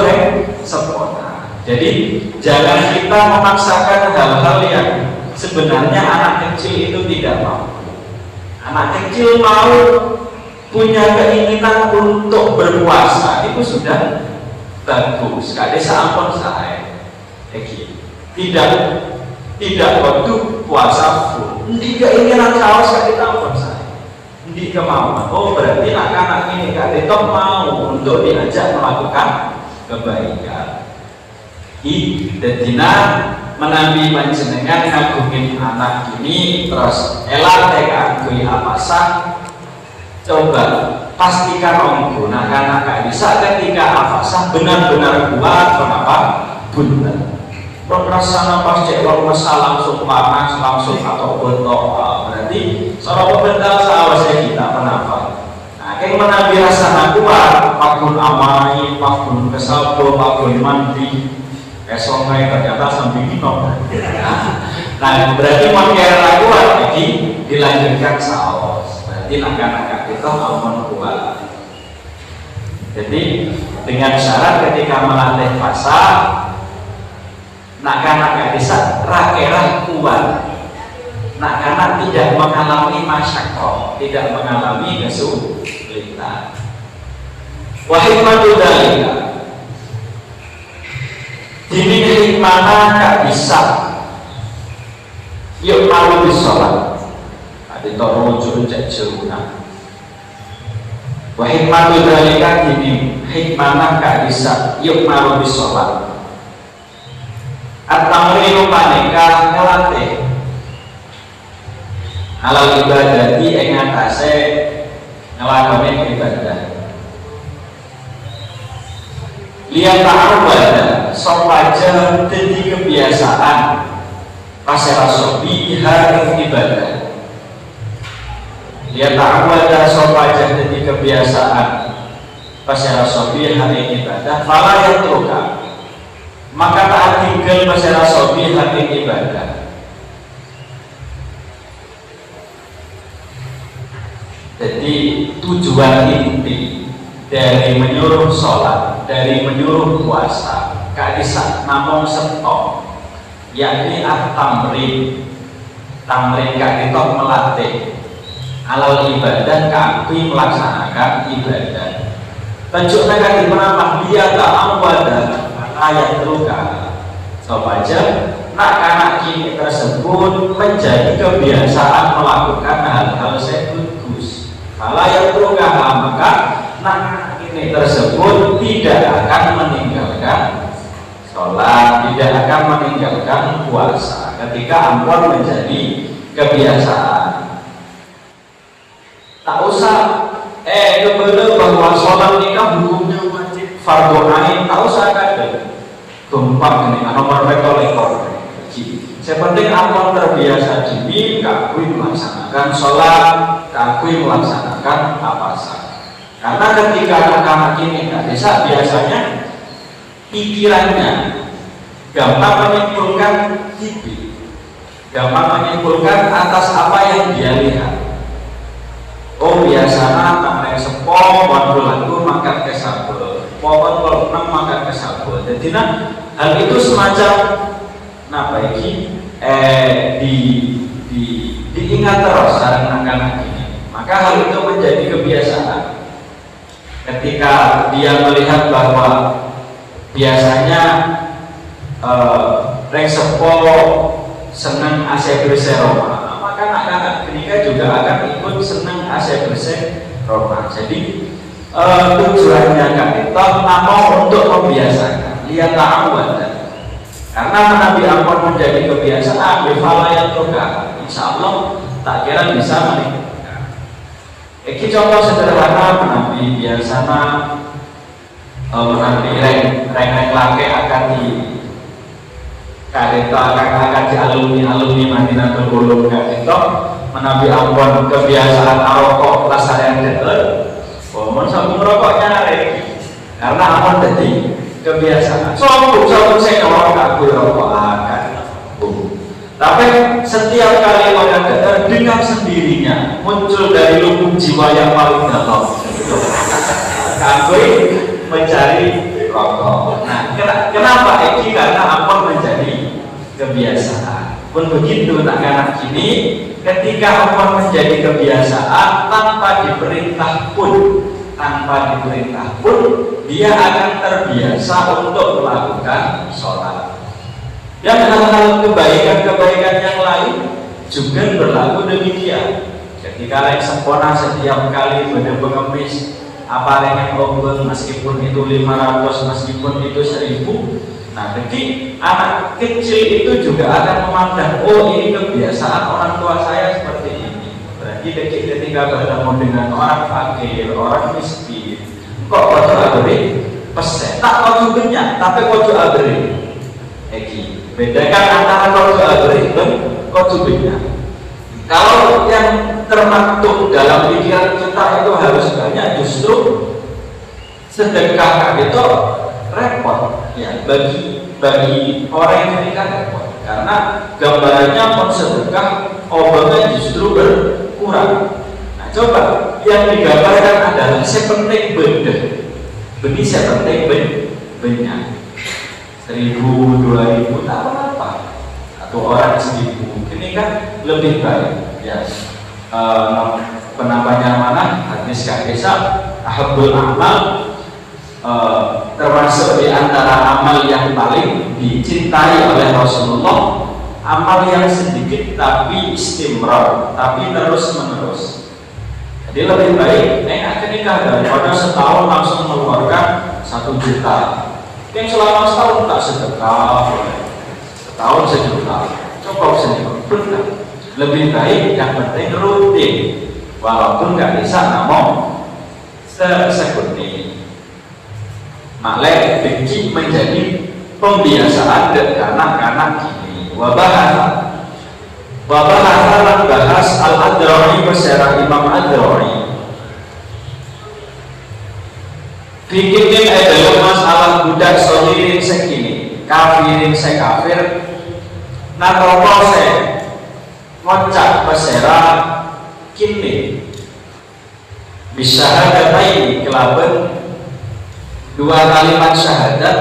sempurna. Jadi jangan kita memaksakan hal-hal yang sebenarnya anak kecil itu tidak mau. Anak kecil mau punya keinginan untuk berpuasa itu sudah bagus. Kade sampun saya tidak waktu puasa full. Ndi keinginan saus kade sampun saya. Ndi kemauan. Oh berarti anak-anak ini kade toh mau untuk diajak melakukan kebaikan. Dadina menabi panjenengan ngagumin anak ini terus elat ngagui apasah. Coba pastikan menggunakan agak bisa ketika afasah benar-benar kuat. Kenapa? Bunten. Perasaan pas cek masalah langsung panas langsung atau bentok, berarti seorang pembental seawasnya kita. Kenapa? Nah, yang menabi rasa kuat, pakun amai, pakun kesabul, pakun mandi, esongai ternyata sambil minum. Nah, berarti makin kuat, jadi dilanjutkan saus. Berarti anak-anak kita aman kuat. Jadi dengan syarat ketika melatih puasa, anak-anak bisa rakerah kuat. Anak-anak tidak mengalami masyaqqah, tidak mengalami kesulitan. Wa hikmatu dzalika. Dini hikmana gak bisa. Yuk malu bisolat. Ada toro juru jajuna. Wa hikmatu dzalika dini hikmana gak bisa. Yuk malu bisolat. At-tamrinu paneka ngelatih halal ibadati ing atase ngelakoni ibadah. Lihat ta'awwada sopaja dadi kebiasaan pasera sobi hari ibadah. Lihat ta'awwada sopaja dadi kebiasaan pasera sobi hari ibadah. Fala yatruka, maka tak tinggal pasera sobi hari ibadah. Jadi tujuan inti dari menyuruh sholat, dari menyuruh puasa, gak bisa namun stop, yakni at-tamrin. Tamrin gak ditok melatih alal ibadah, kaki melaksanakan ibadah. Tunjukkan kaki penamah dia tak amwada ayat luka. Sopaja anak kini tersebut menjadi kebiasaan melakukan hal-hal sekaligus. Kalau yang luka, maka anak ini tersebut tidak akan meninggalkan sholat, tidak akan meninggalkan puasa ketika ampun menjadi kebiasaan. Tak usah kebetulan bahwa sholat nikah hukumnya wajib fardhu ain, tak usah kadang tumpah ini nomor rekor. Sepenting ampun terbiasa dini kakui melaksanakan sholat, kakui melaksanakan puasa. Karena ketika anak-anak ini nggak bisa, biasanya pikirannya gampang menyimpulkan hibi, gampang menyimpulkan atas apa yang dia lihat. Oh biasanya tak sepong waktu lalu makan kesabel, pohon kalau makan kesabel. Jadi hal itu semacam ini diingat terus anak-anak ini. Maka hal itu menjadi kebiasaan. Ketika dia melihat bahwa biasanya Reksepo senang AC bersih Roma, maka anak-anak ketika juga akan ikut senang AC bersih Roma. Jadi tujuannya kan itu namun untuk membiasakan lihat ta'awud. Karena Nabi ampun menjadi kebiasaan bifalayat roka, insya Allah tak kira bisa meninggalkan. Ini contoh sederhana Nabi biasanya Nabi reng laki akan di kareta akan di alumni Madinatul Ulum itu Nabi ampun kebiasaan arokok lasarian deter. Mohon sambung rokoknya lagi karena ampun jadi kebiasaan. Sambung saya orang aku rokok akan. Tapi setiap kali orang deter dengan sendirinya muncul dari lubuk jiwa yang paling dalam. Kami mencari rokok. Nah, kenapa ini? Karena ampun menjadi kebiasaan. Pun begitu anak-anak ini, ketika ampun menjadi kebiasaan tanpa diperintah pun, dia akan terbiasa untuk melakukan sholat. Dan hal-hal kebaikan-kebaikan yang lain juga berlaku demikian. Ketika lain sempurna setiap kali benar pengemis apa yang obat meskipun itu 500, meskipun itu 1000. Nah, jadi anak kecil itu juga akan memandang, oh ini kebiasaan orang tua saya seperti ini. Berarti ketika bertemu dengan orang fakir, orang miskin, kok kodo abri pesen tak kodo benyak, tapi kodo abri. Bedakan antara kodo abri dan kodo benyak. Kalau yang termaktub dalam pikiran kita itu harus banyak, justru sedekah itu repot ya bagi orang yang ketika repot, karena gambarannya pun sedekah obatnya justru berkurang. Nah, coba yang digambarkan adalah sepenting benih sepenting banyak 1000, 2000 tak apa-apa, atau orang 1000 ini kan lebih baik ya. Penampilannya mana hadis kisah ahabul amal, termasuk di antara amal yang paling dicintai oleh Rasulullah, amal yang sedikit tapi istimrar, tapi terus menerus. Jadi lebih baik ketika daripada setahun langsung mengeluarkan 1 juta. Yang selama setahun tak sedekah, setahun 1 juta, cukup sendiri. Benar. Lebih baik yang penting rutin, walaupun nggak bisa namun seperti malah benci menjadi pembiasaan dan kanak-kanak ini. Wabah bahas Al-Adra'i bersama Imam Adra'i. Bikin adalah masalah budak solirin segini, kafirin sekafir, nakopo se ngocak pesera kini bisa ada ini kelaban 2 kalimat syahadat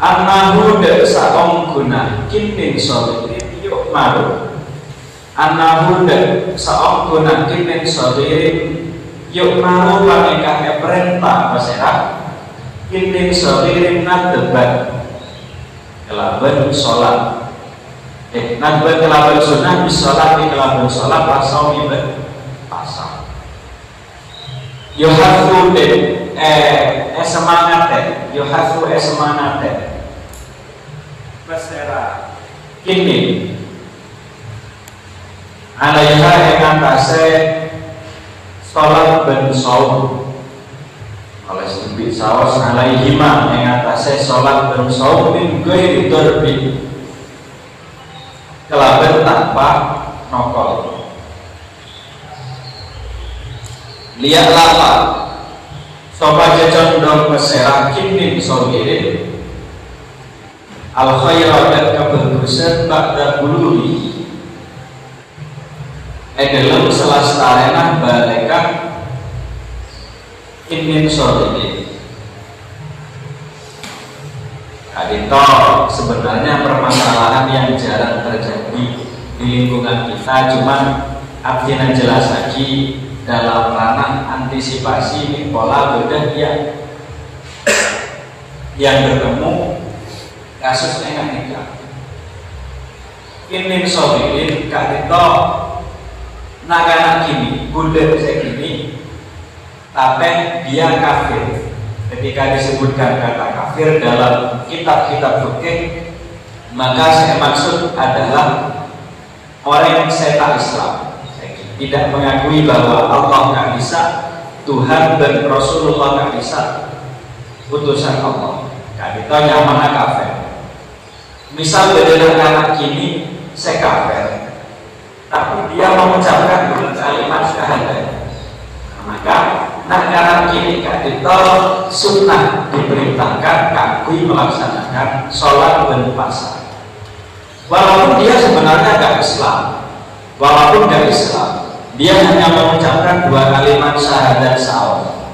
annahu da saong guna kinin solirin yuk maru annahu da saong guna kinin solirin yuk maru pangekake perintah pesera kinin solirin nadebat kelaban sholat nadebat kelaban sunnah bisolat di kelaban sholat pasau ibadah pasau yuhafu semangat yuhafu semangat pesera kini alaiha yang atase sholat ben saum oleh sedikit sawas alaihima yang atase sholat ben saum min ghairi darbi kelaban tanpa nokol. Lihat lapa sopa condong pesera kinin sogirin al khairat kebagusan ba'da buluri dalam selastarena balekan kinin sogirin. Adito sebenarnya permasalahan yang jarang terjadi di lingkungan kita, cuman artinya jelas lagi dalam ranah antisipasi pola bedah yang bertemu kasus nikah. Ini sobirin kadito Nak gini, budak segini, tapi dia kafir. Ketika disebutkan kata kafir dalam kitab-kitab fikih, maka saya maksud adalah orang yang tak Islam, tidak mengakui bahwa Allah nggak bisa, Tuhan dan Rasulullah nggak bisa, utusan Allah. Kita yang mana kafir. Misal beda anak kini, saya kafir, tapi dia mengucapkan kalimat syahadat, maka nak kini kita sunnah diperintahkan kakui melaksanakan sholat dan puasa. Walaupun dia sebenarnya nggak Islam, dia hanya mengucapkan 2 kalimat syahadat sahur.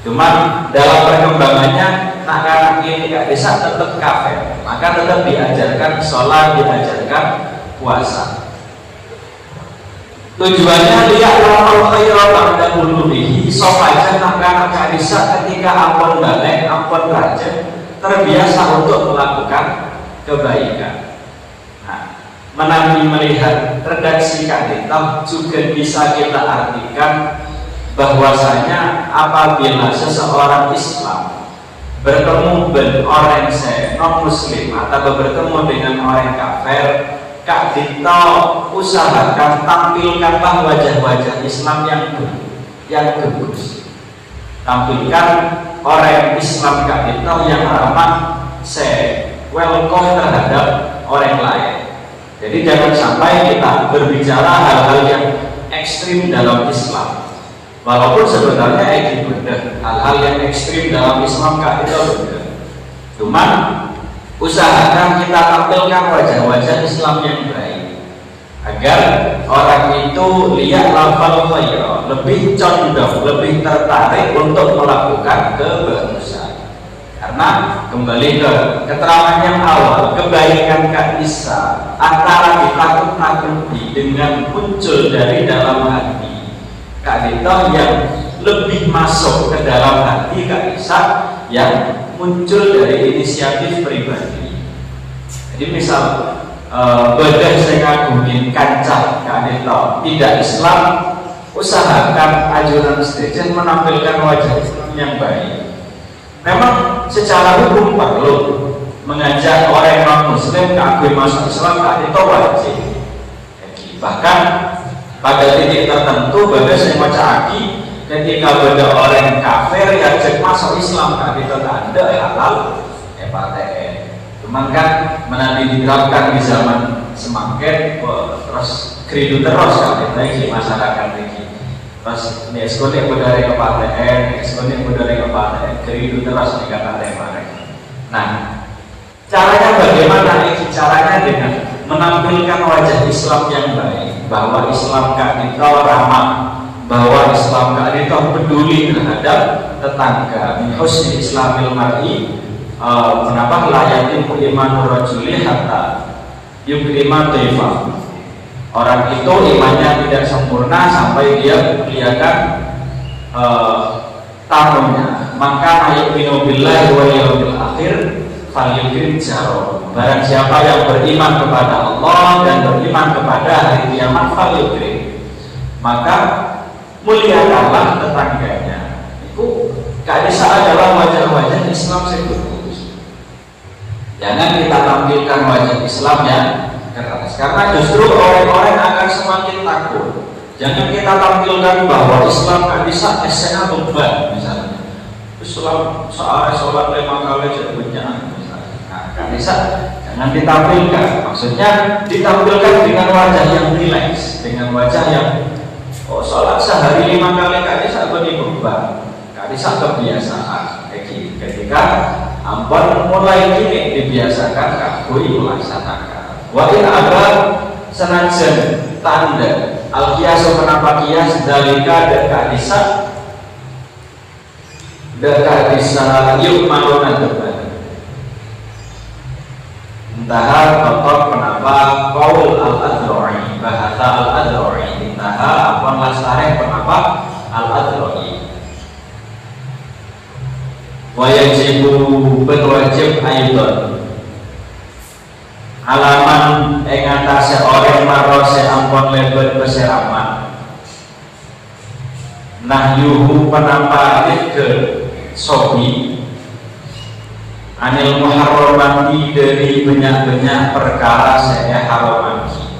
Cuman dalam perkembangannya nak kini nggak bisa tetap kafir, maka tetap diajarkan sholat, diajarkan puasa. Tujuannya lihat lamal khairat ba'da bulubihi, supaya anak-anak bisa ketika ampun balik, ampun raja, terbiasa untuk melakukan kebaikan. Nah, menanti melihat redaksi kata juga bisa kita artikan bahwasanya apabila seseorang Islam bertemu dengan orang non muslim atau bertemu dengan orang kafir, Kak Dito usahakan tampilkanlah wajah-wajah Islam yang bagus. Tampilkan orang Islam Kak Dito yang ramah, welcome terhadap orang lain. Jadi jangan sampai kita berbicara hal-hal yang ekstrim dalam Islam. Walaupun sebenarnya itu benar, hal-hal yang ekstrim dalam Islam Kak Dito benar. Cuman usahakan kita tampilkan wajah-wajah Islam yang baik agar orang itu lihat lafal khairah, lebih condong, lebih tertarik untuk melakukan kebagusan. Karena kembali ke keterangan yang awal, kebaikan Kak Isa antara ditakut-takuti dengan muncul dari dalam hati Kak Dito yang lebih masuk ke dalam hati Kak Isa yang muncul dari inisiatif pribadi. Jadi misal badan saya ngagungin kancah Kak Dito tidak Islam, usahakan ajuran stage menampilkan wajah Islam yang baik. Memang secara hukum perlu mengajak orang non muslim kagum masuk Islam, Kak Dito wajib. Bahkan pada titik tertentu badan saya baca aki, ketika ada orang kafir yang cek masuk Islam Kak Dito tak ada halal PTN. Cuman kan menanti diterapkan di zaman semakin terus keridu terus Kak Dito di masyarakat ini. Terus ini eksekutif budaya ke PTN, eksekutif budaya ke PTN, keridu terus di kata mereka. Nah, caranya bagaimana? Caranya dengan menampilkan wajah Islam yang baik, bahwa Islam Kak Dito ramah, bahwa Islam Kak Dito peduli terhadap tetangga. Min husni Islamil mar'i, kenapa layatin iman rajuli hatta yukriman dhaifah. Orang itu imannya tidak sempurna sampai dia kelihatan tamunya. Maka yu'minu billahi wal yawmil akhir falyukrim jaro. Barang siapa yang beriman kepada Allah dan beriman kepada hari kiamat, falyukrim, maka muliakanlah tetangganya. Itu Kak Isa adalah wajah-wajah Islam sekaligus. Jangan kita tampilkan wajah Islam yang keras, karena justru orang-orang akan semakin takut. Jangan kita tampilkan bahwa Islam Kak Isa SNA beban misalnya. Islam soal sholat 5 kali sebutnya misalnya. Nah, Kak Isa jangan ditampilkan. Maksudnya ditampilkan dengan wajah yang rileks, dengan wajah yang sholat sehari 5 kali Kak Isa beri beban, Kak Isa kebiasaan. Ketika ampun mulai ini dibiasakan kakui melaksanakan. Wa in ada senajan tanda al-kiasu kenapa kias dalika dan Kak Isa yuk maluna depan. Entah totok kenapa qaul al-adro'i, bahasa al-adro'i, entah apa lasareh kenapa al-adro'i. Wa yajibu berwajib aidon alaman ing atase orang marose ampun lebar beseraman nahyuhu penampakan ke sobi anil muharramati dari banyak-banyak perkara saya haramati,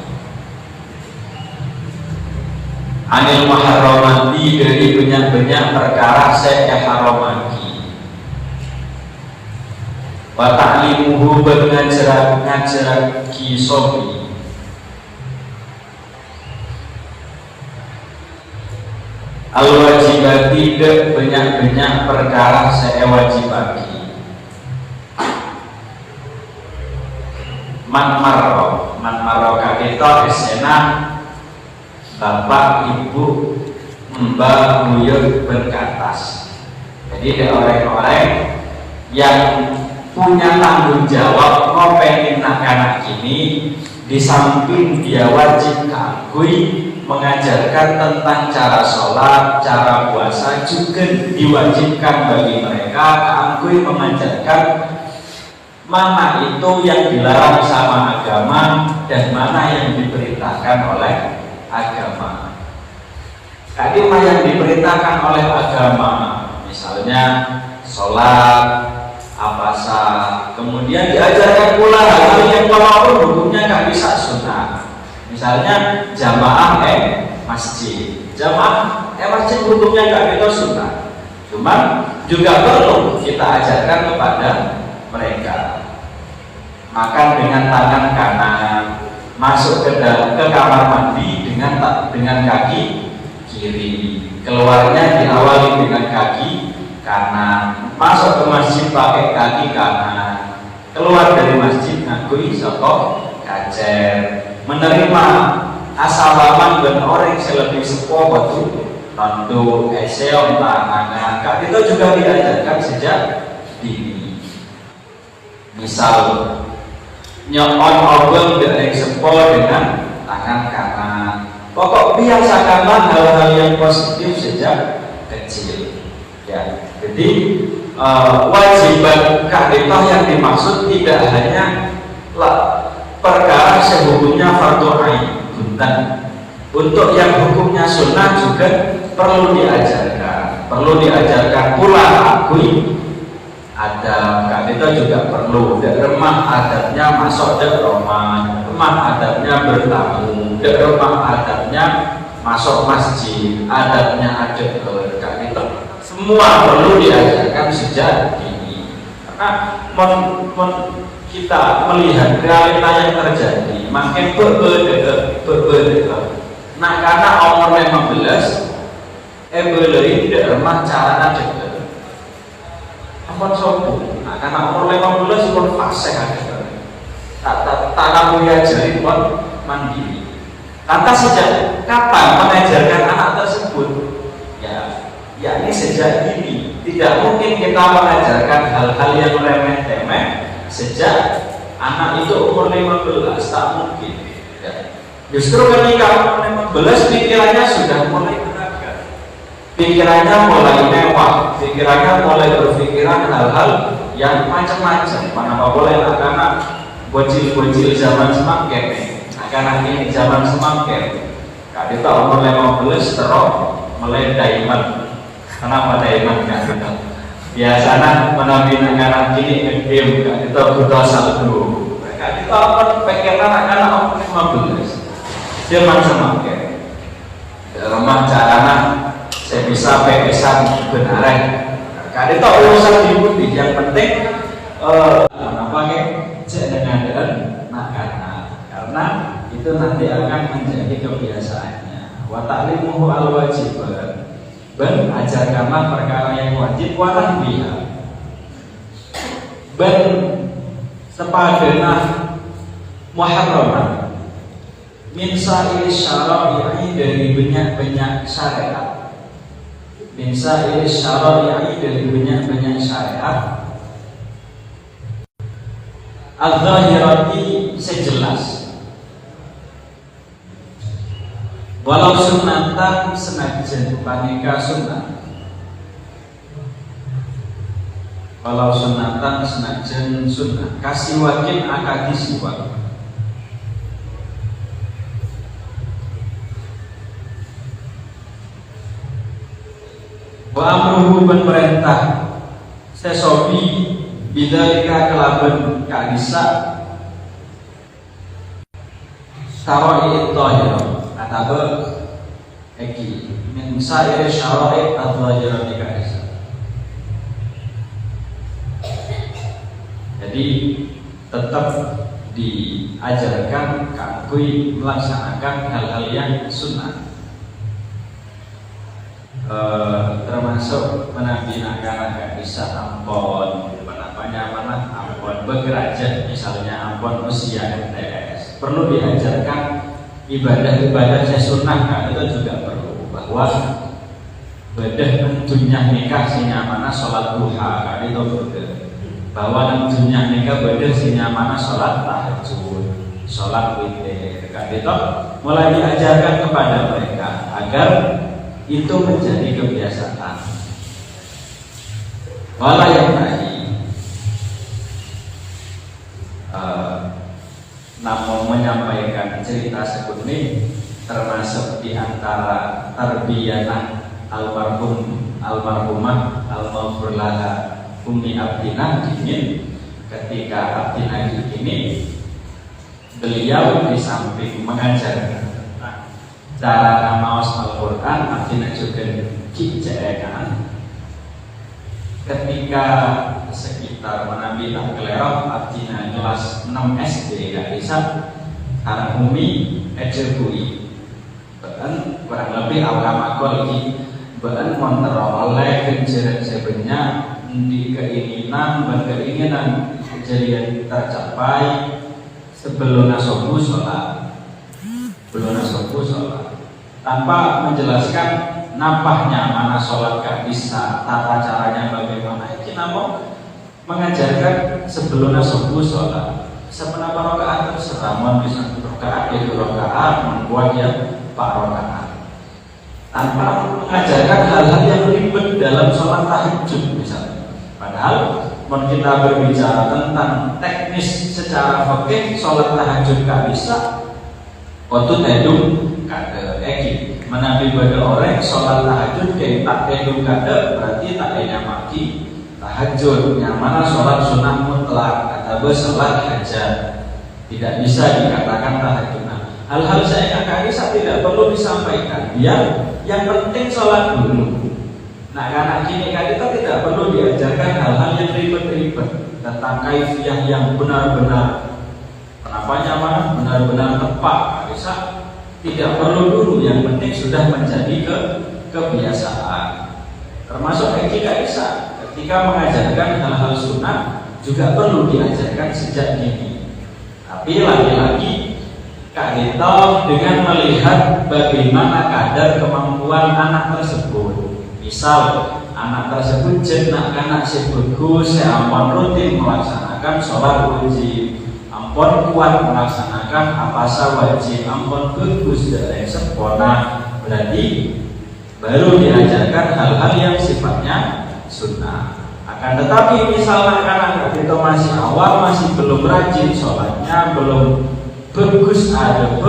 anil muharramati dari banyak-banyak perkara saya haramati, wa ta'limuhu ngajar ki sobi al-wajibati de banyak-banyak perkara saya wajibaki, man marro kakita esena bapak ibu mbak buyut berkatas. Jadi ada orang-orang yang punya tanggung jawab ngopenin anak-anak ini, di samping dia wajib kagui mengajarkan tentang cara sholat, cara puasa, juga diwajibkan bagi mereka kagui mengajarkan mana itu yang dilarang sama agama dan mana yang diperintahkan oleh agama. Tadi yang diperintahkan oleh agama, misalnya sholat, puasa, kemudian diajarkan pula hal-hal yang walaupun hukumnya nggak bisa sunnah. Misalnya jamaah masjid, masjid hukumnya nggak bisa sunnah, cuman juga perlu kita ajarkan kepada mereka. Makan dengan tangan kanan, masuk ke kamar mandi dengan kaki kiri, keluarnya diawali dengan kaki kanan, masuk ke masjid pakai kaki kanan, keluar dari masjid ngakui soko kacer, menerima asalaman dan orang yang lebih sepuh waktu tentu esel tangan. Itu juga diajarkan sejak dini. Misal nyokon obeng dari sepuh dengan tangan kanan. Pokok biasakanlah hal-hal yang positif sejak kecil. Ya, jadi wajiban kakitah yang dimaksud tidak hanya perkara sehukumnya fardu ain, untuk yang hukumnya sunnah juga perlu diajarkan pula akui adab. Kakitah juga perlu remah adabnya masuk ke rumah, remah adabnya bertamu, remah adabnya masuk masjid, adabnya ada kakitah. Semua perlu diajarkan sejak dini, karena kita melihat realita yang terjadi makin berbeda. Nah, karena umur 15 beli tidak remah cara deket ampun sopo. Nah, karena umur 15 pun fase ada tak kamu diajari pun mandiri. Lantas sejak kapan mengajarkan anak tersebut? Ya ini sejak dini. Tidak mungkin kita mengajarkan hal-hal yang remeh-temeh sejak anak itu umur 15, tak mungkin. Ya. Justru ketika umur 15 pikirannya sudah mulai beragam, pikirannya mulai mewah, pikirannya mulai berpikiran hal-hal yang macam-macam. Mana boleh anak-anak bocil-bocil zaman semakin, anak-anak ini zaman semakin. Kita umur 15 terus mulai diamond. Kenapa diamond kan? Biasanya menabi anak-anak ini ngegame, kita butuh saldo. Kita akan pengen anak-anak umur 15 zaman semakin. Rumah carana saya bisa pesan benaran. Kita urusan diikuti, yang penting cek dengan makanan, karena itu nanti akan menjadi kebiasaannya. Wa ta'limuhu al-wajibat, ben ajarkanlah perkara yang wajib, walah biha, ben sepadanah muharraman min sa'il syara'i, dari banyak-banyak syariat, min sa'il syara'i, dari banyak-banyak syariat, al-zahirati, sejelas, walau sunatan senajan panika sunnah, walau sunatan senajan sunnah, kasih wakin akadi siwak. Wa amruhu ben perintah sesobi bidzalika kelaben kadisa syara'i dhahira atau iki min sa'ir syara'i dhahira kadisa. Jadi tetap diajarkan kangkui melaksanakan hal-hal yang sunnah, termasuk menampilkan agak bisa ampon ampon bekerja, misalnya ampon usia MTS perlu diajarkan ibadah-ibadah sunnah kan, itu juga perlu, bahwa ibadah tentunya nikah sinyamana sholat duha kan, itu betul, bahwa tentunya nikah ibadah sinyamana sholat tahajud, sholat witir kan, itu mulai diajarkan kepada mereka agar itu menjadi kebiasaan. Wala yang tadi namun menyampaikan cerita seperti termasuk diantara tarbiyah almarhumah almarhumah Umi Abdinah Dingin. Ketika Abdinah ini beliau di samping mengajarkan cara maos Al-Quran, Abdinah juga dijajakan. Ketika sekitar menambil kelerok, Abdinah kelas 6 SD gak bisa karena Umi ejebui bahkan kurang lebih awal makol ini bahkan memperoleh kejadian-jadinya di keinginan kejadian tercapai sebelum subuh sholat, tanpa menjelaskan nampaknya mana sholat gak bisa, tata caranya bagaimana. Ini namun mengajarkan sebelum subuh sholat seberapa rakaat terserah, mau bisa rakaat, 2 rakaat, membuat ya 4 rakaat, tanpa mengajarkan hal-hal yang ribet dalam sholat tahajud misalnya. Padahal kalau kita berbicara tentang teknis secara fikih, sholat tahajud gak bisa, waktu tedung kada eki menabi pada orang sholat tahajud kayak tak tedung kada berarti tak ada maki tahajud, yang mana sholat sunnah mutlak atau sholat hajat tidak bisa dikatakan tahajud. Nah, hal-hal saya tidak perlu disampaikan, yang penting sholat dulu. Nah, karena kini kita tidak perlu diajarkan hal-hal yang ribet-ribet tentang kaifiyah yang benar-benar benar-benar tepat. Bisa tidak perlu dulu, yang penting sudah menjadi kebiasaan. Termasuk tidak bisa ketika mengajarkan hal-hal sunnah juga perlu diajarkan sejak dini. Tapi lagi-lagi Kak Dito dengan melihat bagaimana kadar kemampuan anak tersebut. Misal anak tersebut jenak anak bagus, ampun rutin melaksanakan sholat wajib, ampun kuat melaksanakan apasa wajib, ampun bagus dari sempurna, berarti baru diajarkan hal-hal yang sifatnya sunnah. Akan tetapi misalnya anak itu masih awal, masih belum rajin sholatnya, belum bagus adab,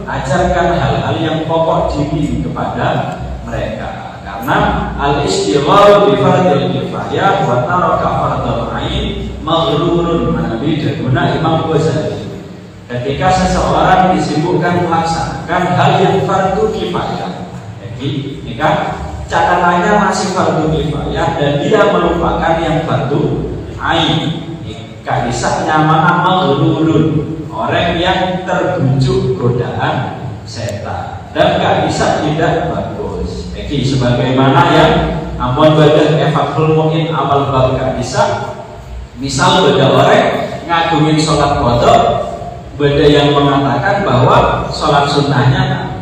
ajarkan hal-hal yang pokok dini kepada mereka. Karena al-istighal bi fardil kifayah wa taraka fardal ain maghrurun, Nabi Daguna Imam Ghazali. Ketika seseorang disibukkan melaksanakan hal yang fardu kifayah, jadi ini kan catatannya masih fardu kifayah dan dia melupakan yang fardu ain. Kadisahnya mana maghrurun, orang yang terbujuk godaan setan, dan kadisah tidak bagus. Jadi sebagaimana yang ampun badan Fathul Mu'in amal bab kadisah, misal beda orang ngagumin sholat qadha, beda yang mengatakan bahwa sholat sunnahnya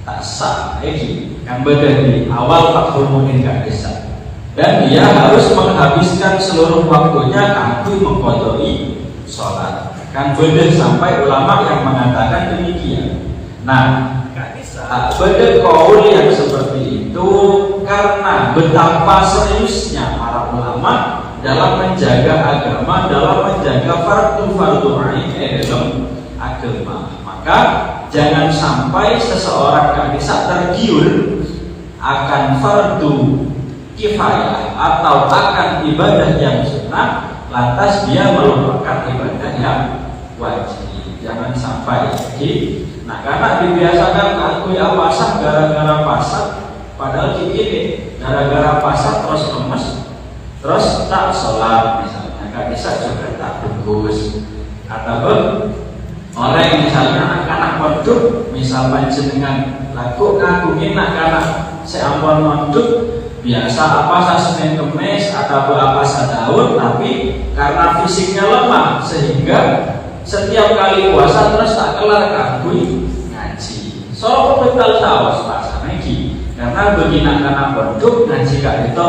tak sah. Yang beda di awal Fathul Mu'in kadisah, dan dia harus menghabiskan seluruh waktunya kanggo mengqadai sholat. Kan beda sampai ulama yang mengatakan demikian. Nah, beda kaul yang seperti itu karena betapa seriusnya para ulama dalam menjaga agama, dalam menjaga fardu ain dalam agama. Maka jangan sampai seseorang bisa tergiur akan fardu kifayah atau akan ibadah yang sunnah, lantas dia melupakan ibadah yang wajib. Jangan sampai. Nah, karena dibiasakan ngakui pasar gara-gara pasar, padahal gini, gara-gara pasar terus lemes, terus tak sholat misalnya, gak bisa juga tak bagus. Atau orang misalnya anak-anak mondok, misal panjenengan laku ngagungin anak-anak seampun mondok biasa Senin Kemis atau daun, tapi karena fisiknya lemah sehingga setiap kali puasa terus tak kelar kagui ngaji. So betul tawas pasane iki. Karena bagi anak pondok ngaji gak itu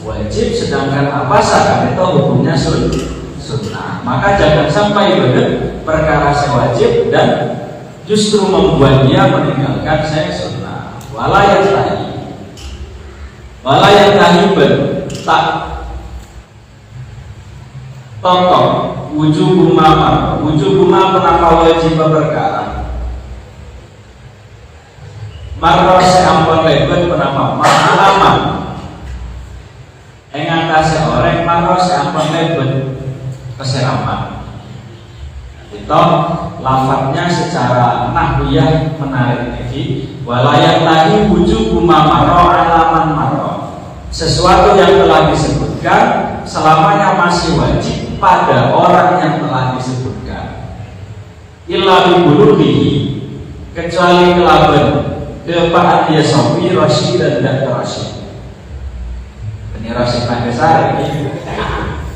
wajib, sedangkan kan itu hukumnya sunnah. Maka jangan sampai benar perkara saya wajib dan justru membuat dia meninggalkan saya sunnah. Walayat tahi tak tonton wujub penapa wajib perkara marros ampun lebet penapa ma'alaman engatasi orang marros ampun lebet keseraman. Itu lafadznya secara nahwiyah menarik lagi. Walayat tadi wujub maro alaman maro, sesuatu yang telah disebutkan selamanya masih wajib pada orang yang telah disebutkan. Illa bibuluhihi, kecuali kelaban kepaan dia sopi rosi dan tidak rosi. Ini rosi besar ini.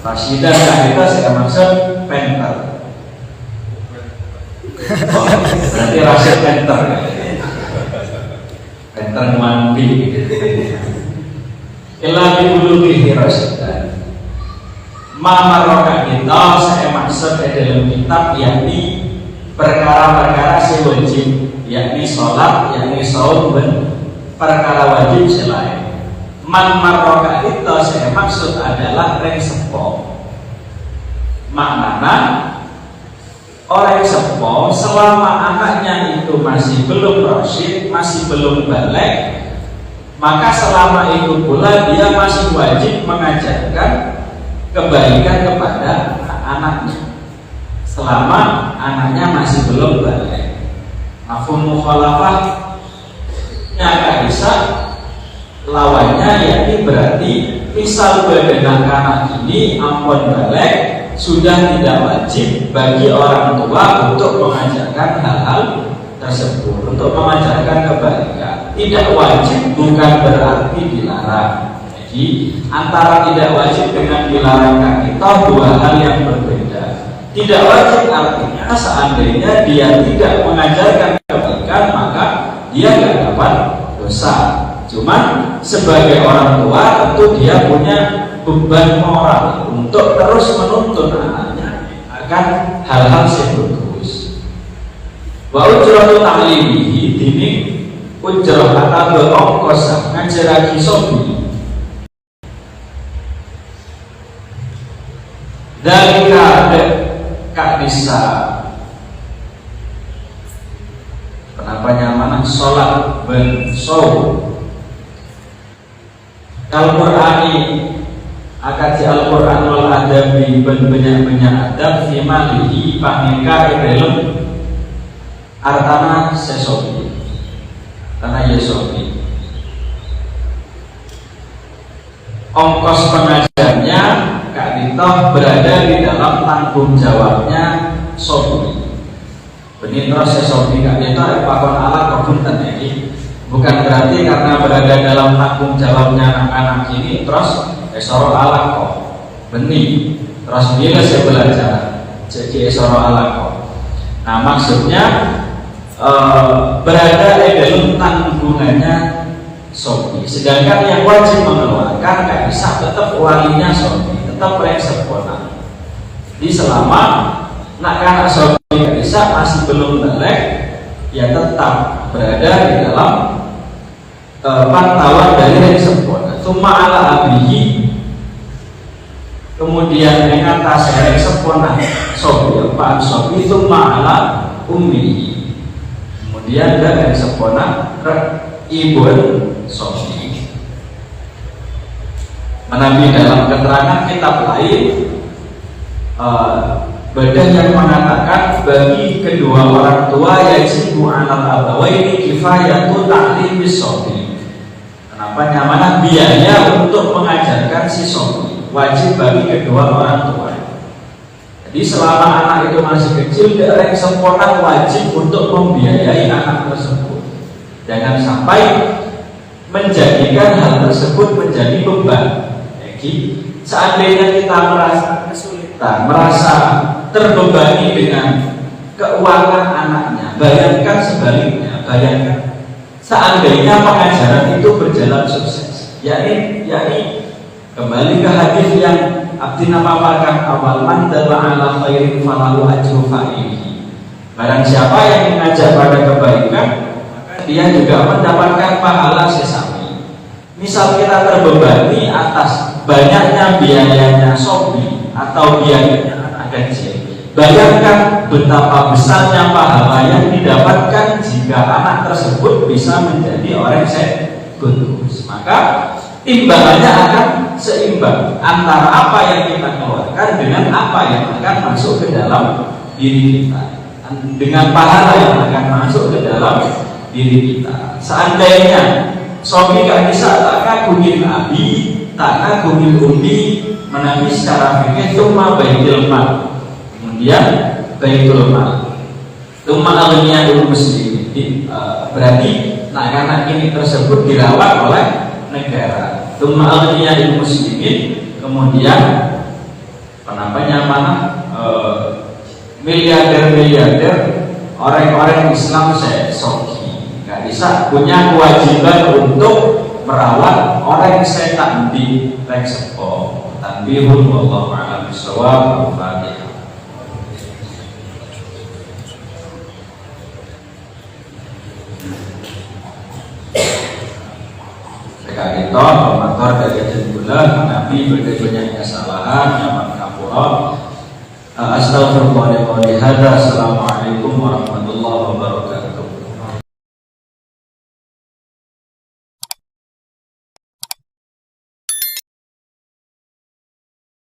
Rosi dan kita saya maksud penter. Oh, berarti rosi penter. Penter mandi. Illa bibuluhihi rosi dan Ma'amaroka kita saya maksud dalam kitab yakni perkara-perkara si wajib, yakni sholat, yakni saum dan perkara wajib selain. Ma'amaroka itu saya maksud adalah reng sepo. Maknanya orang sepo selama anaknya itu masih belum rasyid, masih belum balik, maka selama itu pula dia masih wajib mengajarkan kebaikan kepada anaknya selama anaknya masih belum balik. Mafhum mukhalafah nya bisa lawannya, yakni berarti misal bedenang anak ini ampun balik sudah tidak wajib bagi orang tua untuk mengajarkan hal-hal tersebut, untuk mengajarkan kebaikan. Tidak wajib bukan berarti dilarang. Jadi antara tidak wajib dengan dilarang kita dua hal yang berbeda. Tidak wajib artinya seandainya dia tidak mengajarkan kebaikan maka dia tidak dapat dosa. Cuman sebagai orang tua tentu dia punya beban moral untuk terus menuntun anaknya akan hal-hal yang bagus. Wa ujratu ta'limihi dini ujrah atau berongkos ngajaraki sobi. Dari kak bisa kenapa nyaman sholat ben show Al-Qur'ani akad Al-Qur'an wal adabi ben banyak adab fi malihi pangika dalam artana sesobi karena yesobi ongkos pengajarnya Kak Dito berada di dalam tanggung jawabnya sobi. Benih terus sobi Kak Dito pakon ala kepunten ini bukan berarti karena berada dalam tanggung jawabnya anak-anak ini terus esoro ala kok benih terus bila saya belajar jadi esoro ala kok. Nah maksudnya berada di dalam tanggungannya sobi, sedangkan yang wajib mengeluarkan Kak bisa tetap walinya sobi, tetap yang sempurna. Di selama anak sobi bisa masih belum balik, ya tetap berada di dalam pantauan dari yang sempurna. Cuma ala abihi, kemudian yang atas yang sempurna sobi, pak sobi itu ala ummi, kemudian dari yang sempurna ibu sobi. Nabi dalam keterangan kitab lain Badah yang mengatakan bagi kedua orang tua yajibu 'alal abawaini kifayatu ta'limis shabi. Kenapa? Namanya biaya untuk mengajarkan si shabi wajib bagi kedua orang tua. Jadi selama anak itu masih kecil, tidak sempurna wajib untuk membiayai anak tersebut. Jangan sampai menjadikan hal tersebut menjadi beban. Jadi seandainya kita merasa kesulitan, merasa terbebani dengan keuangan anaknya, bayangkan sebaliknya, bayangkan seandainya pengajaran itu berjalan sukses, yakni kembali ke hadis yang Abdina paparkan awal man dalla ala khairin falahu ajru fa'ilihi. Barang siapa yang mengajak pada kebaikan, maka dia juga mendapatkan pahala sesami. Misal kita terbebani atas banyaknya biayanya shabi atau biayanya anak kecil, bayangkan betapa besarnya pahala yang didapatkan jika anak tersebut bisa menjadi orang sekudus. Maka timbangannya akan seimbang antara apa yang kita keluarkan dengan apa yang akan masuk ke dalam diri kita, dengan pahala yang akan masuk ke dalam diri kita. Seandainya shabi gak bisa tak kagungin abi, tak kagungin umi, menabi secara fikih cuma baitul mal, kemudian baitul mal, cuma aliyahul muslimin. Berarti anak-anak ini tersebut dirawat oleh negara. Cuma aliyahul muslimin, kemudian miliarder orang-orang Islam shabi nggak bisa punya kewajiban untuk merawat orang yang setan di Reksepo. Tanbihun wallahu a'lam bishawab. Al-Fatihah. Sekali itu motor dari bulan Nabi berkejunya kesalahan yang mengkapura. Astaghfirullahaladzim. Assalamualaikum